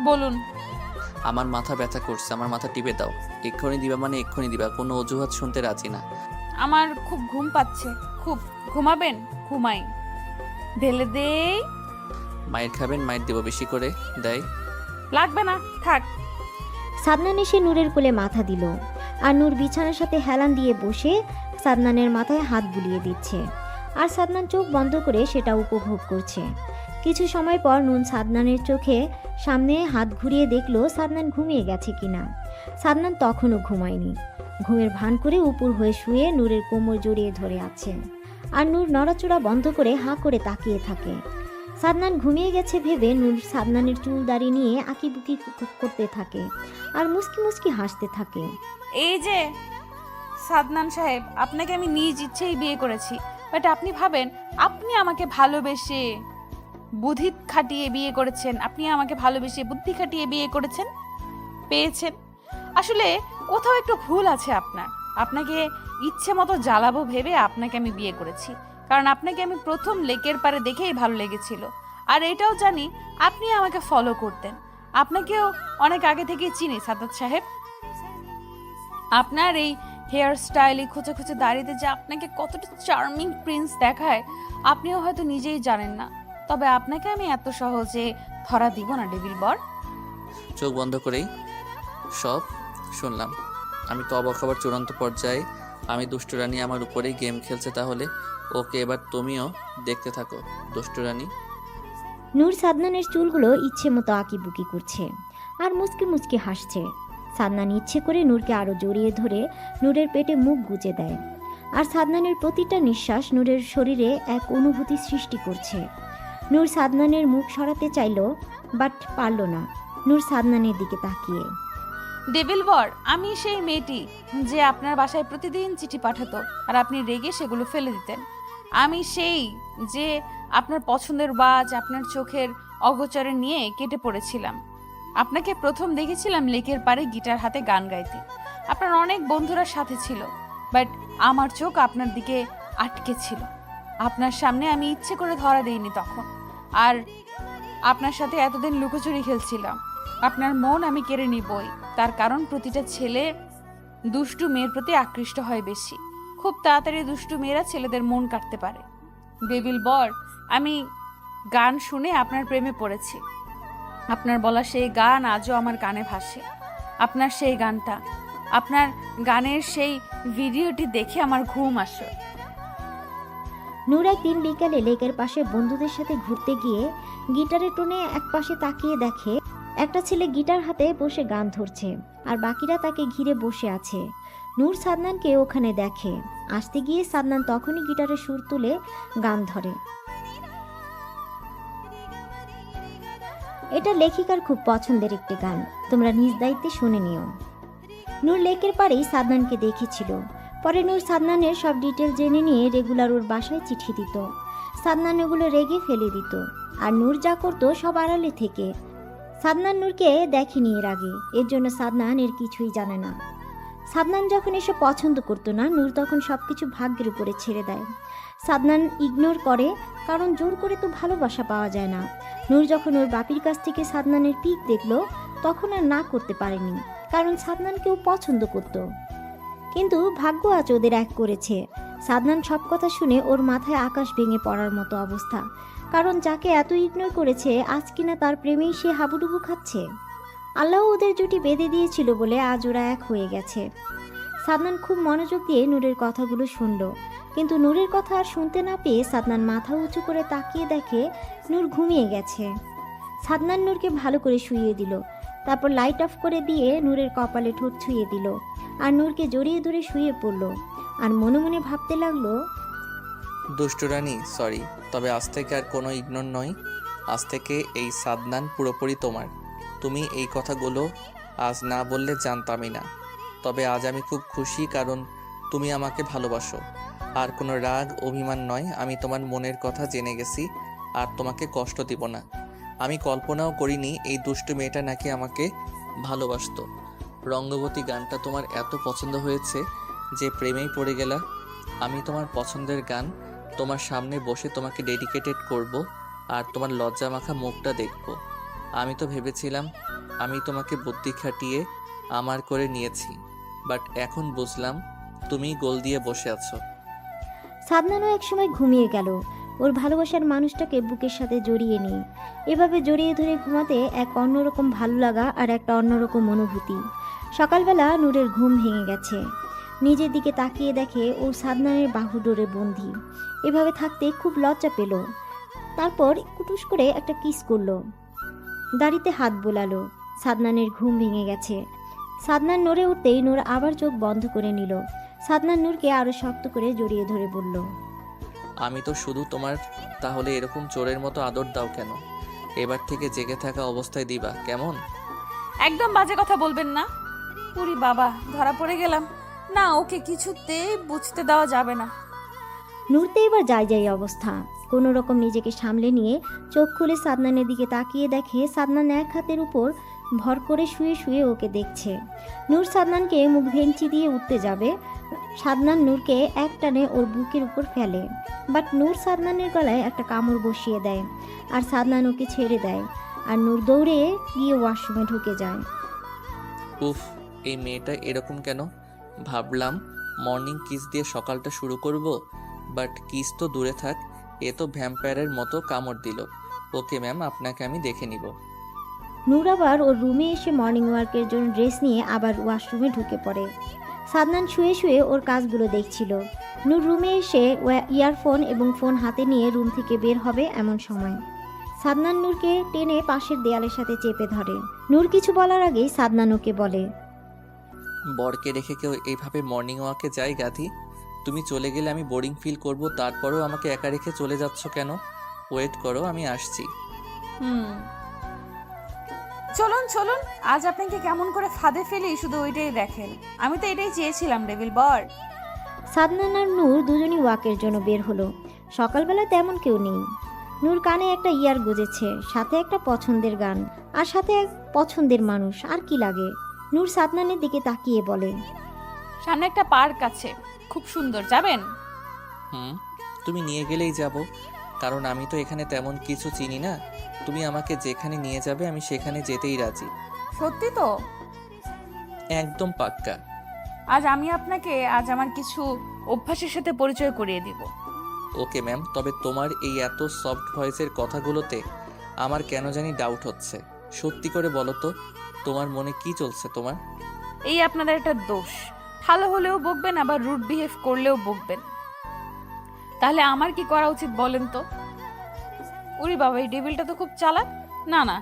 বলুন। আমার মাথা ব্যথা করছে, আমার মাথা টিপে দাও। এক্ষুনি দিবা মানে এক্ষুনি দিবা, কোনো অজুহাত শুনতে রাজি না। আমার খুব ঘুম পাচ্ছে, খুব। ঘুমাবেন? ঘুমাই। ঢেলে দেই? মায়ের খাবেন? মায়ের দেবো বেশি করে। দেয়? লাগবে না, থাক। সাদনান এসে নূরের কোলে মাথা দিল। আর নূর বিছানার সাথে হেলান দিয়ে বসে সাদনানের মাথায় হাত বুলিয়ে দিচ্ছে। আর সাদনান চোখ বন্ধ করে সেটা উপভোগ করছে। কিছু সময় পর নুন সাদনানের চোখে সামনে হাত ঘুরিয়ে দেখলো সাদনান ঘুমিয়ে গেছে কিনা। সাদনান তখনও ঘুমায়নি। ঘুমের ভান করে উপর হয়ে শুয়ে নূরের কোমর জড়িয়ে ধরে আছে। আর নূর নড়াচড়া বন্ধ করে হাঁ করে তাকিয়ে থাকে। সাদনান ঘুমিয়ে গেছে ভেবে নূর সাদনানের চুল দাড়ি নিয়ে আঁকিবুকি করতে থাকে আর মুস্কি মুস্কি হাসতে থাকে। এই যে সাদনান সাহেব, আপনাকে আমি নিজ ইচ্ছেই বিয়ে করেছি, বাট আপনি ভাবেন আপনি আমাকে ভালোবেসে বুদ্ধি খাটিয়ে বিয়ে করেছেন। আপনি আমাকে ভালোবেসে বুদ্ধি খাটিয়ে বিয়ে করেছেন, পেয়েছেন। আসলে কোথাও একটু ভুল আছে আপনার। আপনাকে ইচ্ছে মতো জ্বালাবো ভেবে আপনাকে আমি বিয়ে করেছি, কারণ আপনাকে আমি প্রথম লেকের পারে দেখেই ভালো লেগেছিল। আর এটাও জানি আপনি আমাকে ফলো করতেন। আপনাকেও অনেক আগে থেকেই চিনি সাদাত সাহেব। আপনার এই হেয়ার স্টাইলে খুঁজে খুঁজে দাঁড়িয়ে যে আপনাকে কতটা চার্মিং প্রিন্স দেখায় আপনিও হয়তো নিজেই জানেন না। তবে আপনাকে আমি এত সহজে ধরা দিব না ডেভিল বর। চোখ বন্ধ করেই সব শুনলাম। আমি তো অবাক হবার চূড়ান্ত পর্যায়ে। আমি দুষ্টু রানী আমার উপরেই গেম খেলছে, তাহলে ওকে এবার তুমিও দেখতে থাকো দুষ্টু রানী। নূর সাদনানের চুলগুলো ইচ্ছে মতো আঁকিবুকি করছে আর মুচকি মুচকি হাসছে। সাদনান ইচ্ছে করে নূরকে আরো জড়িয়ে ধরে নূরের পেটে মুখ গুজে দেয়। আর সাদনানের প্রতিটা নিঃশ্বাস নূরের শরীরে এক অনুভূতি সৃষ্টি করছে। নূর সাদনানের মুখ সরাতে চাইল, বাট পারল না। নূর সাদনানের দিকে তাকিয়ে, ডেভিল বর, আমি সেই মেয়েটি যে আপনার বাসায় প্রতিদিন চিঠি পাঠাতো আর আপনি রেগে সেগুলো ফেলে দিতেন। আমি সেই যে আপনার পছন্দের বাজ আপনার চোখের অগোচরে নিয়ে কেটে পড়েছিলাম। আপনাকে প্রথম দেখেছিলাম লেকের পাড়ে গিটার হাতে গান গাইতে। আপনার অনেক বন্ধুরা সাথে ছিল, বাট আমার চোখ আপনার দিকে আটকে ছিল। আপনার সামনে আমি ইচ্ছে করে ধরা দেইনি তখন। আর আপনার সাথে এতদিন লুকোচুরি খেলছিলাম। আপনার মন আমি কেড়ে নিবই, তার কারণ প্রতিটা ছেলে দুষ্টু মেয়ের প্রতি আকৃষ্ট হয় বেশি। খুব তাড়াতাড়ি দুষ্টু মেয়েরা ছেলেদের মন কাটতে পারে। ডেভিল বর, আমি গান শুনে আপনার প্রেমে পড়েছি। আপনার বলা সেই গান আজও আমার কানে ভাসে। আপনার সেই গানটা, আপনার গানের সেই ভিডিওটি দেখে আমার ঘুম আসে। নূর একদিন বিকালে লেকের পাশে বন্ধুদের সাথে ঘুরতে গিয়ে গিটারের টোনে এক পাশে তাকিয়ে দেখে একটা ছেলে গিটার হাতে বসে গান ধরছে আর বাকিরা তাকে ঘিরে বসে আছে। নূর সাদনানকে ওখানে দেখে। আসতে গিয়ে সাদনান তখনই গিটারে সুর তুলে গান ধরে। এটা লেখিকার খুব পছন্দের একটি গান, তোমরা নিজ দায়িত্বে শুনে নিও। নূর লেকের পাড়েই সাদনানকে দেখেছিল। পরে নূর সাদনানের সব ডিটেল জেনে নিয়ে রেগুলার ওর বাসায় চিঠি দিত। সাদনান ওগুলো রেগে ফেলে দিত। আর নূর যা করতো সব আড়ালে থেকে। সাদনান নূরকে দেখেনি এর আগে, এর জন্য সাদনান এর কিছুই জানে না। সাদনান যখন এসে পছন্দ করতো না, নূর তখন সব কিছু ভাগ্যের উপরে ছেড়ে দেয়। সাদনান ইগনোর করে, কারণ জোর করে তো ভালোবাসা পাওয়া যায় না। নূর যখন ওর বাপির কাছ থেকে সাদনানের পিক দেখলো, তখন আর না করতে পারেনি, কারণ সাদনানকেও পছন্দ করত। কিন্তু ভাগ্য আজ ওদের এক করেছে। সাদনান সব কথা শুনে ওর মাথায় আকাশ ভেঙে পড়ার মতো অবস্থা, কারণ যাকে এত ইগনোর করেছে আজ কিনা তার প্রেমেই সে হাবুডুবু খাচ্ছে। আল্লাহ ওদের জুটি বেঁধে দিয়েছিল বলে আজ ওরা এক হয়ে গেছে। সাদনান খুব মনোযোগ দিয়ে নূরের কথাগুলো শুনল, কিন্তু নূরের কথা আর শুনতে না পেয়ে সাদনান মাথা উঁচু করে তাকিয়ে দেখে নূর ঘুমিয়ে গেছে। সাদনান নূরকে ভালো করে শুইয়ে দিল, তারপর লাইট অফ করে দিয়ে নূরের কপালে ঠোঁট ছুঁয়ে দিল, আর নূরকে জড়িয়ে ধরে শুয়ে পড়ল। আর মনে মনে ভাবতে লাগলো, দুষ্টু রানী, সরি, তবে আজ থেকে আর কোনো ইগনোর নয়। আজ থেকে এই সাদনান পুরোপুরি তোমার। তুমি এই কথাগুলো আজ না বললে জানতামই না, তবে আজ আমি খুব খুশি, কারণ তুমি আমাকে ভালোবাসো। আর কোনো রাগ অভিমান নয়, আমি তোমার মনের কথা জেনে গেছি, আর তোমাকে কষ্ট দিব না। আমি কল্পনাও করিনি এই দুষ্টু মেয়েটা নাকি আমাকে ভালোবাসতো। রঙ্গবতী গানটা তোমার এত পছন্দ হয়েছে যে প্রেমেই পড়ে গেলা। আমি তোমার পছন্দের গান তোমার সামনে বসে তোমাকে ডেডিকেটেড করব, আর তোমার লজ্জা মাখা মুখটা দেখব। আমি তো ভেবেছিলাম আমি তোমাকে বুদ্ধি খাটিয়ে আমার করে নিয়েছি, বাট এখন বুঝলাম তুমি গোল দিয়ে বসে আছো। সাদনানও একসময় ঘুমিয়ে গেল ওর ভালোবাসার মানুষটাকে বুকের সাথে জড়িয়ে নিয়ে। এভাবে জড়িয়ে ধরে ঘুমাতে এক অন্যরকম ভালো লাগা আর একটা অন্যরকম অনুভূতি। সকালবেলা নূরের ঘুম ভেঙে গেছে। নিজের দিকে তাকিয়ে দেখে ও সাদনানের বাহু ডোরে বন্দি। এভাবে থাকতে খুব লজ্জা পেল। তারপর কুটুস করে একটা কিস করলো, দাড়িতে হাত বোলালো। সাদনানের ঘুম ভেঙে গেছে। সাদনান নড়ে উঠতেই নূর আবার চোখ বন্ধ করে নিল। সাদনান নূরকে আরো শক্ত করে জড়িয়ে ধরে বলল, আমি তো শুধু তোমার, তাহলে এরকম চোরের মতো আদর দাও কেন? এবার থেকে জেগে থাকা অবস্থায় দিবা, কেমন? একদম বাজে কথা বলবেন না। পুরি বাবা, ধরা পড়ে গেলাম। না, ওকে কিছুতেই বুঝতে দেওয়া যাবে না। নূরতে এবার যাই অবস্থা। কোনো রকম নিজেকে সামলে নিয়ে চোখ খুলে সাদনানের দিকে তাকিয়ে দেখে সাদনান এক হাতের উপর ভর করে শুয়ে শুয়ে ওকে দেখছে। নূর সাদনানকে মুখ ভেঙচি দিয়ে উঠতে যাবে। সাদনান নূরকে এক টানে ওর বুকের উপর ফেলে, বাট নূর সাদনানের গলায় একটা কামড় বসিয়ে দেয়, আর সাদনান ওকে ছেড়ে দেয়। আর নূর দৌড়ে গিয়ে ওয়াশরুমে ঢুকে যায়। উফ, এই মেয়েটা এরকম কেন? ভাবলাম মর্নিং কিস দিয়ে সকালটা শুরু করব, বাট কিস তো দূরে থাক, এ তো ভ্যাম্পায়ারের মতো কামড় দিল। ওকে ম্যাম, আপনাকে আমি দেখে নিব। নূর আবার ওর রুমে এসে মর্নিং ওয়ার্কের জন্য ড্রেস নিয়ে আবার ওয়াশরুমে ঢুকে পড়ে। সাদনান শুয়ে শুয়ে ওর কাজগুলো দেখছিল। নূর রুমে এসে ইয়ারফোন এবং ফোন হাতে নিয়ে রুম থেকে বের হবে এমন সময় সাদনান নূরকে টেনে পাশের দেয়ালের সাথে চেপে ধরে। নূর কিছু বলার আগেই সাদনান ওকে বলে, বরকে রেখে কেউ এইভাবে মর্নিং ওয়াকে যায় গাধি? তুমি চলে গেলে আমি বোরিং ফিল করব, তারপরেও আমাকে একা রেখে চলে যাচ্ছ কেন? ওয়েট করো, আমি আসছি। চলুন চলুন, আজ আপনাকে কেমন করে ফাঁদে ফেলি শুধু ওইটাই দেখেন। আমি তো এটাই চেয়েছিলাম, ডেভিল বর। সাদনান আর নূর দুজনই ওয়াকের জন্য বের হলো। সকালবেলা তেমন কেউ নেই। নূর কানে একটা ইয়ার গুজেছে, সাথে একটা পছন্দের গান, আর সাথে এক পছন্দের মানুষ। আর কি লাগে? নূর সাদনানের দিকে তাকিয়ে বলে, সামনে একটা পার্ক আছে, খুব সুন্দর, যাবেন? তুমি নিয়ে গেলেই যাব, কারণ আমি তো এখানে তেমন কিছু চিনি না। তুমি আমাকে যেখানে নিয়ে যাবে আমি সেখানে যেতেই রাজি। সত্যি তো? একদম পাক্কা। আজ আমি আপনাকে আমার কিছু অভ্যাসের সাথে পরিচয় করিয়ে দিব। ওকে ম্যাম, তবে তোমার এই এত সফট ভয়েসের কথাগুলোতে আমার কেন জানি ডাউট হচ্ছে। সত্যি করে বলো তো, তোমার মনে কি চলছে তোমার? এই আপনাদের একটা দোষ। ভালো হলেও বকবেন, আবার রুড বিহেভ করলেও বকবেন। তাহলে আমার কি করা উচিত বলেন তো? উরি বাবা, এই ডেভিলটা তো খুব চালাক। না না,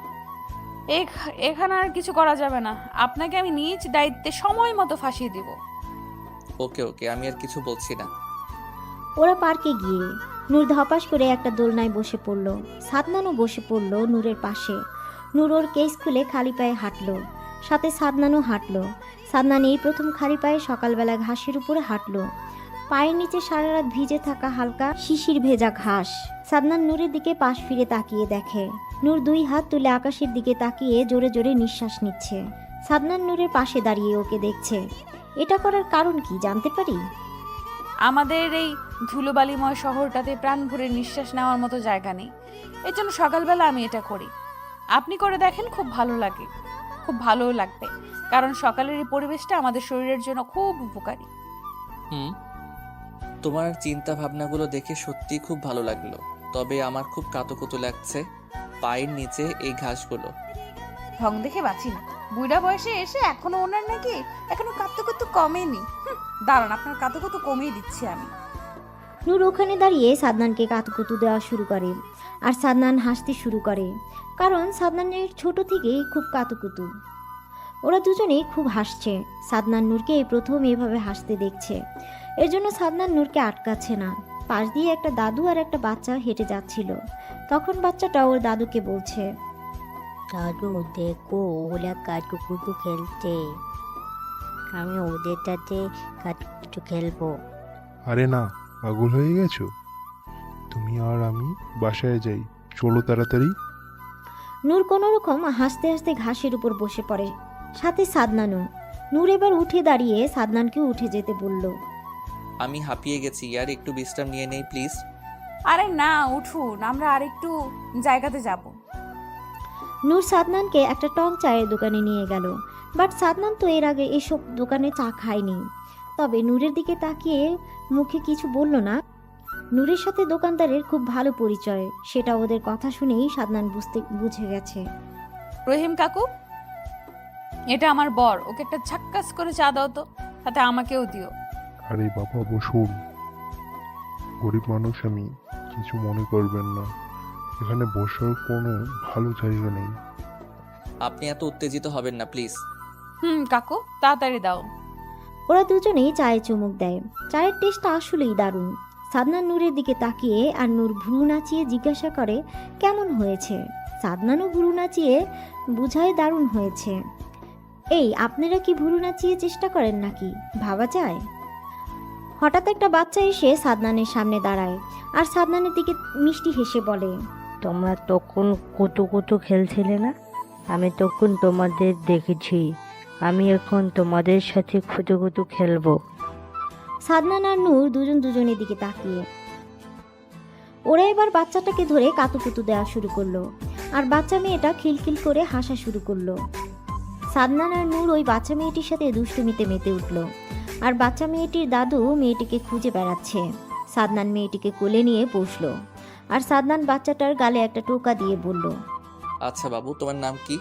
এখানে আর কিছু করা যাবে না। আপনাকে আমি নিজ দায়িত্বে সময় মতো ফাঁসিয়ে দিব। ওকে ওকে, আমি আর কিছু বলছি না। ওরা পার্কে গিয়ে নূর ধপাস করে একটা দোলনায় বসে পড়ল। সাদনানও বসে পড়ল নূরের পাশে। নূর ওর কেস খুলে খালি পায়ে হাঁটলো, সাথে সাদনানও হাঁটলো। সাদনান এই প্রথম খালি পায়ে সকালবেলা ঘাসের উপরে হাঁটলো। পায়ের নিচে সারা রাত ভিজে থাকা হালকা শিশির ভেজা ঘাস। সাদনান নূরের দিকে পাশ ফিরে তাকিয়ে দেখে নূর দুই হাত তুলে আকাশের দিকে তাকিয়ে জোরে জোরে নিঃশ্বাস নিচ্ছে। সাদনান নূরের পাশে দাঁড়িয়ে ওকে দেখছে। এটা করার কারণ কি জানতে পারি? আমাদের এই ধুলোবালিময় শহরটাতে প্রাণ ভরে নিঃশ্বাস নেওয়ার মতো জায়গা নেই, এর জন্য সকালবেলা আমি এটা করি। আপনি করে দেখেন, খুব ভালো লাগে, খুব ভালোও লাগবে, কারণ সকালের এই পরিবেশটা আমাদের শরীরের জন্য খুব উপকারী। হুম, তোমার চিন্তা ভাবনাগুলো দেখে সত্যি খুব ভালো লাগলো, তবে আমার খুব কাতুকুতু লাগছে পায়ের নিচে এই ঘাসগুলো। ঢং দেখে বাঁচি না, বুড়া বয়সে এসে এখনো ওনার নাকি এখনো কাতুকুতু কমেনি। দাঁড়ান, আপনার কাতুকুতু কমিয়ে দিচ্ছি আমি। নূর ওখানে দাঁড়িয়ে সাদনানকে কাতুকুতু দেওয়া শুরু করে, আর সাদনান হাসতে শুরু করে, কারণ সাদনানের ছোট থেকেই খুব কাতুকুতু। ওরা দুজনেই খুব হাসছে। সাদনান নূরকে এই প্রথম এভাবে হাসতে দেখছে, এর জন্য সাদনান নূরকে আটকাচ্ছে না। পাশ দিয়ে একটা দাদু আর একটা বাচ্চা হেঁটে যাচ্ছিল, তখন বাচ্চাটা ওর দাদুকে বলছে, দাদু দেখো ওরা কাটুকুটু খেলছে, আমি ওদের সাথে কাটুকুটু খেলবো। আরে না, পাগল হয়ে গেছো? তুমি আর আমি বাসায় যাই, চলো তাড়াতাড়ি। নূর কোনো রকম হাসতে হাসতে ঘাসের উপর বসে পড়ে, সাথে সাদনানও। নূর এবার উঠে দাঁড়িয়ে সাদনানকে উঠে যেতে বলল। আমি হাঁপিয়ে গেছি ইয়ার, একটু বিশ্রাম নিয়ে নেই প্লিজ। আরে না, উঠুন, আমরা আরেকটু জায়গাতে যাব। নূর সাদনানকে একটা টং চায়ের দোকানে নিয়ে গেল, বাট সাদনান তো এর আগে এসব দোকানে চা খায়নি। তবে নূরের দিকে তাকিয়ে মুখে কিছু বলল না। নূরের সাথে দোকানদারের খুব ভালো পরিচয়, সেটা ওদের কথা শুনেই সাদনান বুঝে গেছে। রহিম কাকু, এটা আমার বর, ওকে একটা ঝাক্কাস করে চা দাও তো, সাথে আমাকেও দিও। আরে বাবা বসুন, গরিব মানুষ আমি, কিছু মনে করবেন না, এখানে বসার কোনো ভালো জায়গা নেই। আপনি এত উত্তেজিত হবেন না প্লিজ। কাকু, তাড়াতাড়ি দাও। ওরা দুজনেই চায়ে চুমুক দেয়। চায়ের টেস্টটা আসলেই দারুণ। সাদনান নূরের দিকে তাকিয়ে আর নূর ভ্রু নাচিয়ে জিজ্ঞাসা করে কেমন হয়েছে। সাদনানও ভ্রু নাচিয়ে বুঝায় দারুণ হয়েছে। এই, আপনারা কি ভ্রু নাচিয়ে চেষ্টা করেন নাকি? ভাবা যায়। হঠাৎ একটা বাচ্চা এসে সাদনানের সামনে দাঁড়ায় আর সাদনানের দিকে মিষ্টি হেসে বলে, তোমরা তখন কুতু খেলছিলে না? আমি তখন তোমাদের দেখেছি, আমি এখন তোমাদের সাথে কুতু খেলবো। সাদনান আর নূর দুজনের দিকে তাকিয়ে। ওরা এবার বাচ্চাটাকে ধরে কাতুকুতু দেওয়া শুরু করলো, আর বাচ্চা মেয়েটা খিলখিল করে হাসা শুরু করলো। সাদনান আর নূর ওই বাচ্চা মেয়েটির সাথে দুষ্টুমিতে মেতে উঠল, আর বাচ্চা মেয়েটির দাদু মেয়েটিকে খুঁজে বেড়াচ্ছে। সাদনান মেয়েটিকে কোলে নিয়ে বসলো, আর সাদনান বাচ্চাটার গালে একটা টোকা দিয়ে বলল, আচ্ছা বাবু, তোমার নাম কি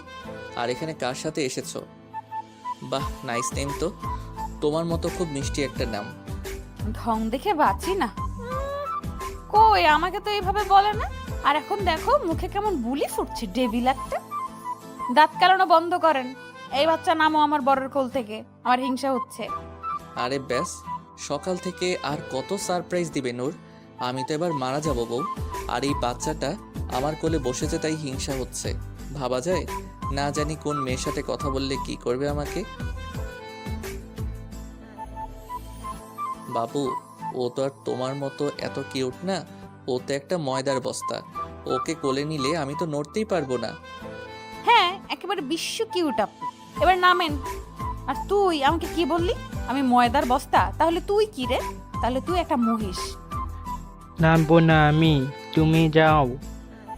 আর এখানে কার সাথে এসেছো? বাহ, নাইস নেম তো, তোমার মতো খুব মিষ্টি একটা নাম। ঢং দেখে বাঁচি না। কই, আমাকে তো এইভাবে বলে না, আর এখন দেখো মুখে কেমন বুলি ফুটছে, ডেভিল একটা। দাঁত কালানো বন্ধ করেন। এই বাচ্চা নামও আমার বরের কোল থেকে, আমার হিংসা হচ্ছে। আরে ব্যাস, সকাল থেকে আর কত সারপ্রাইজ দিবে নূর? আমি তো এবার মারা যাব বউ, আর এই বাচ্চাটা আমার কোলে বসেছে তাই হিংসা হচ্ছে। ভাবা যায়, না জানি কোন মেয়ের সাথে কথা বললে কি করবে আমাকে। বাবু, ও তো আর তোমার মতো এত কিউট না, ও তো একটা ময়দার বস্তা। ওকে কোলে নিলে আমি তো নড়তেই পারবো না। হ্যাঁ, একেবারে বিশ্ব কিউট আপনি। এবার নামেন। আর তুই আমাকে কি বললি? আমি ময়দার বস্তা? তাহলে তুই কি রে? তাহলে তুই একটা মহিষ। নামবো না আমি, তুমি যাও।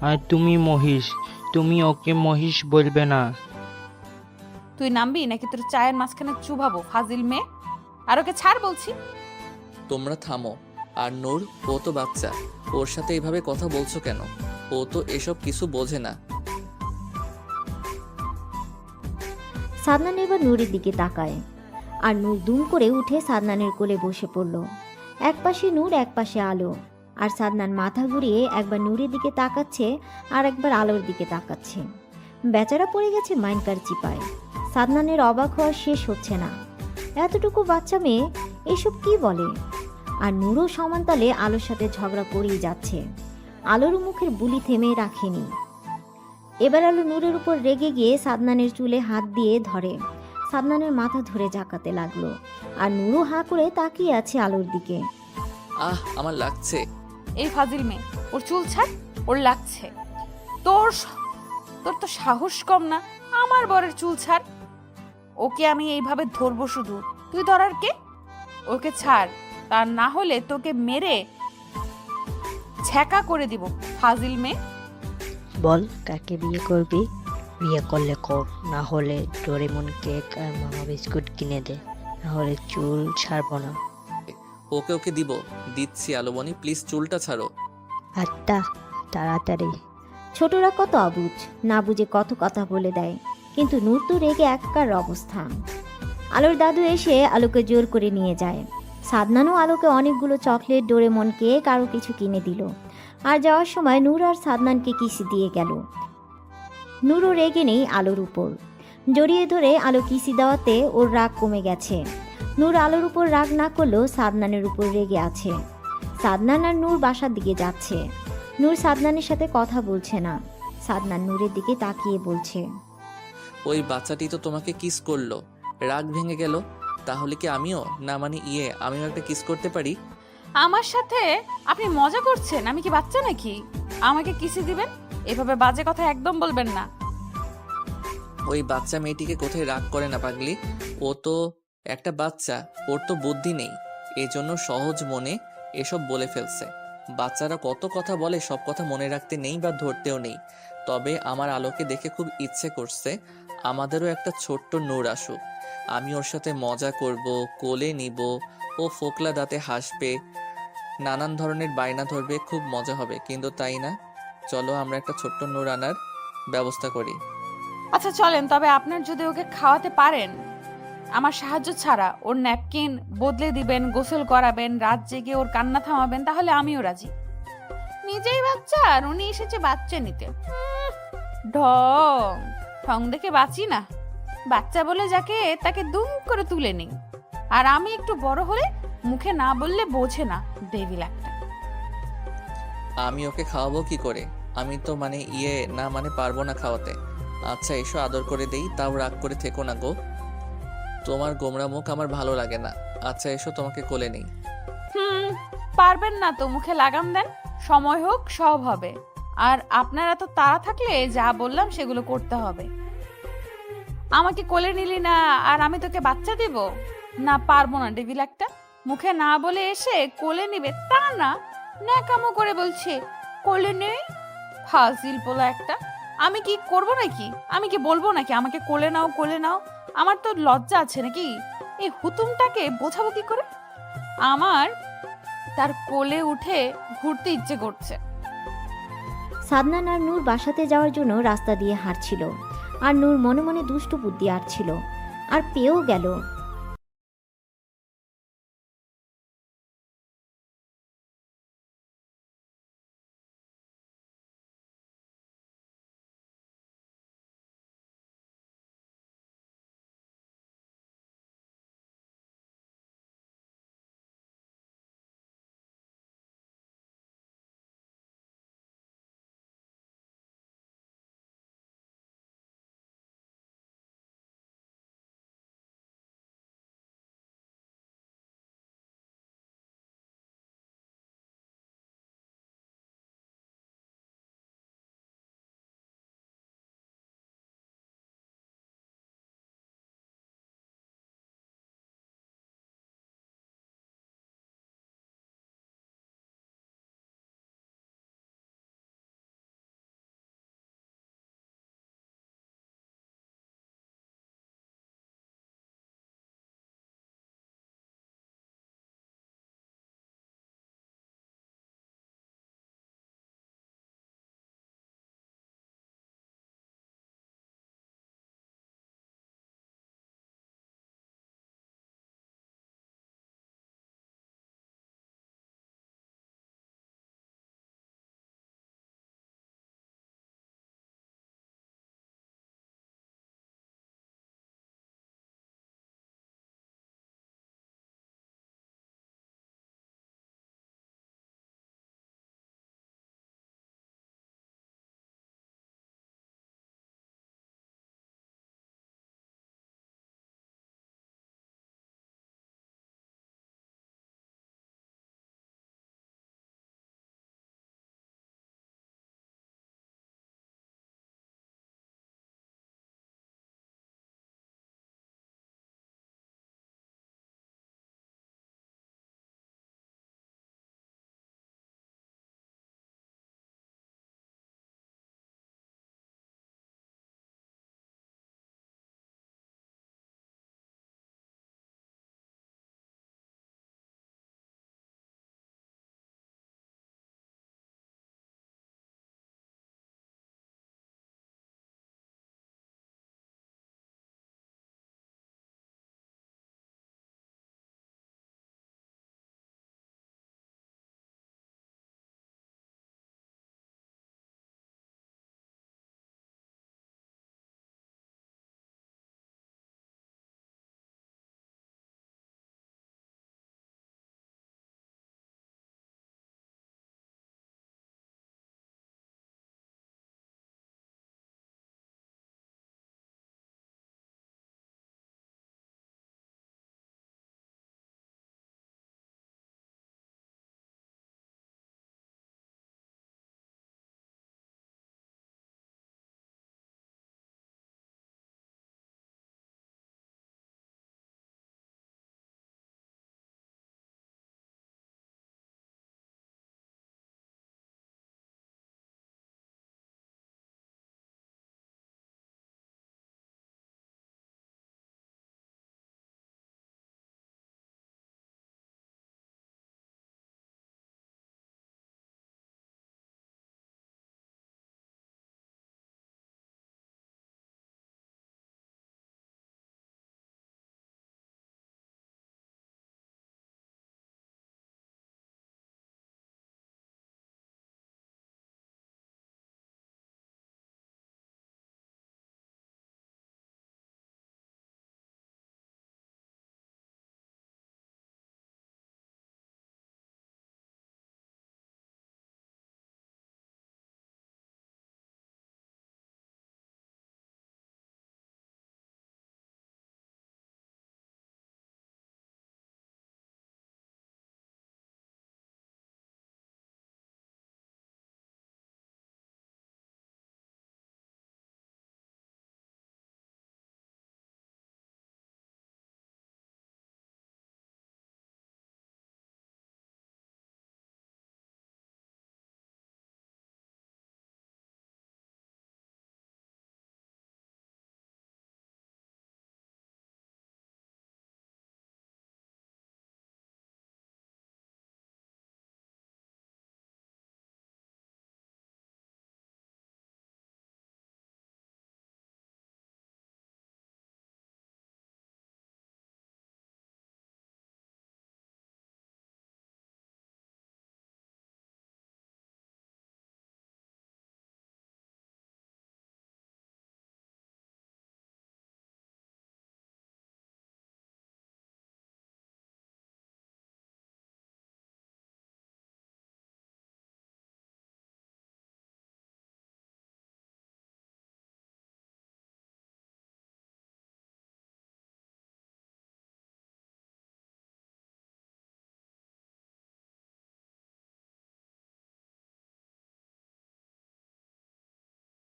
আর তুমি মহিষ, তুমি ওকে মহিষ বলবে না। তুই নামবি নাকি তোর চায়ের মাঝখানে চুভাবো, ফাজিল মেয়ে? আর ওকে ছাড় বলছি। তোমরা থামো। আর নূর, ও তো বাচ্চা, ওর সাথে এইভাবে কথা বলছো কেন? ও তো এসব কিছু বোঝে না। সাদনান এবার নূরের দিকে তাকায়, আর নূর দুম করে উঠে সাদনানের কোলে বসে পড়ল। এক পাশে নূর, এক পাশে আলো, আর সাদনান মাথা ঘুরিয়ে একবার নূরের দিকে তাকাচ্ছে আর একবার আলোর দিকে তাকাচ্ছে। বেচারা পড়ে গেছে মাইনকার চিপায়। সাদনানের অবাক হওয়া শেষ হচ্ছে না। এতটুকু বাচ্চা মেয়ে এসব কি বলে? আর নূরও সমানতালে আলোর সাথে ঝগড়া করেই যাচ্ছে। আলোর মুখের বুলি থেমে রাখেনি। এবার আলো নূরের উপর রেগে গিয়ে সাদনানের চুলে হাত দিয়ে ধরে। সাদনানের মাথা ধরে ঝাঁকাতে লাগলো, আর নূরও হাঁ করে তাকিয়ে আছে আলোর দিকে। আমার লাগছে। এই ফাজিল মেয়ে, ওর চুল ছাড়, ওর লাগছে। তোর তো সাহস কম না, আমার বরের চুল ছাড়। ওকে আমি এইভাবে ধরবো শুধু, তুই ধরার কে? ওকে ছাড়, তা না হলে তোকে মেরে ছ্যাঁকা করে দিব, ফাজিল মেয়ে। বল কাকে বিয়ে করবি? বিয়ে করলে কর, না হলে ডোরেমন কেক আর মামা বিস্কুট কিনে দে, না হলে চুল ছাড়বো না। ওকে ওকে দিচ্ছি আলোমনি, প্লিজ চুলটা ছাড়ো। আচ্ছা তাড়াতাড়ি। ছোটরা কত অবুঝ, না বুঝে কত কথা বলে দেয়, কিন্তু নূর তো রেগে একাকার অবস্থা। আলোর দাদু এসে আলোকে জোর করে নিয়ে যায়। সাদনানও আলোকে অনেকগুলো চকলেট, ডোরেমন কেক আরও কিছু কিনে দিল। আর যাওয়ার সময় নূর আর সাদনানকে কিসি দিয়ে গেল। নূরও রেগে নেই আলোর উপর, জড়িয়ে ধরে আলো কিসি দেওয়াতে ওর রাগ কমে গেছে। নূর আলোর উপর রাগ না করলেও সাদনানের উপর রেগে আছে। সাদনান আর নূর বাসার দিকে যাচ্ছে। নূর সাদনানের সাথে কথা বলছে না। সাদনান নূরের দিকে তাকিয়ে বলছে, ওই বাচ্চাটি তো তোমাকে কিস করলো, রাগ ভেঙে গেল, তাহলে কি আমিও, না মানে আমিও একটা কিস করতে পারি? আমার সাথে আপনি মজা করছেন? আমি কি বাচ্চা নাকি আমাকে কিসি দিবেন? এভাবে বাজে কথা একদম বলবেন না। ওই বাচ্চা মেয়েটিকে কোথায় রাগ করে না পাগলি, ও তো একটা বাচ্চা, ওর তো বুদ্ধি নেই, এজন্য সহজ মনে এসব বলে ফেলছে। বাচ্চারা কত কথা বলে, সব কথা মনে রাখতে নেই বা ধরতেও নেই। তবে আমার আলোকে দেখে খুব ইচ্ছে করছে আমাদেরও একটা ছোট্ট নূর আসুক, আমি ওর সাথে মজা করব, কোলে নিব, ও ফোকলা দাঁতে হাসবে, নানান ধরনের বায়না ধরবে, খুব মজা হবে। কিন্তু তাই না, চলো আমরা একটা ছোট্ট নূর আনার ব্যবস্থা করি। আচ্ছা চলেন, তবে আপনার যদি ওকে খাওয়াতে পারেন, আমার সাহায্য ছাড়া ওর ন্যাপকিন বদলে দিবেন, গোসল করাবেন, রাত জেগে ওর কান্না থামাবেন, তাহলে আমিও রাজি। নিজেই বাচ্চা আর উনি এসেছে বাচ্চা নিতে। ঢং ঢং দেখে বাঁচি না, বাচ্চা বলে যাকে তাকে দুম করে তুলে নিই। আর আমি একটু বড় হলে মুখে না বললে বোঝে না, ডেভিল একটা। আমি ওকে খাওয়াবো কি করে? আমি তো না পারবো না খাওয়াতে। আচ্ছা এসো আদর করে দেই, তাও রাগ করে থেকো না গো, তোমার গোমরা মুখ আমার ভালো লাগে না। আচ্ছা এসো তোমাকে কোলে নেই। পারবেন না তো মুখে লাগাম দেন, সময় হোক সব হবে। আর আপনারা তো তাড়া থাকলে যা বললাম সেগুলো করতে হবে। আমাকে কোলে নিলি না আর আমি তোকে বাচ্চা দিব? না, পারবো না ডেভিল একটা। মুখে না বলে এসে কোলে নিবে তা না, ন্যাকামো করে বলছে কোলে নেই, ফাজিল পোলা একটা। আমি কি করব নাকি? আমি কি বলবো নাকি আমাকে কোলে নাও কোলে নাও? আমার তো লজ্জা আছে নাকি? এই হুতুমটাকে বোঝাবো কি করে? আমার তার কোলে উঠে ঘুরতে ইচ্ছে করছে। সাদনান আর নূর বাসাতে যাওয়ার জন্য রাস্তা দিয়ে হাঁটছিল, আর নূর মনে মনে দুষ্টু বুদ্ধি আঁটছিল, আর পেয়েও গেল।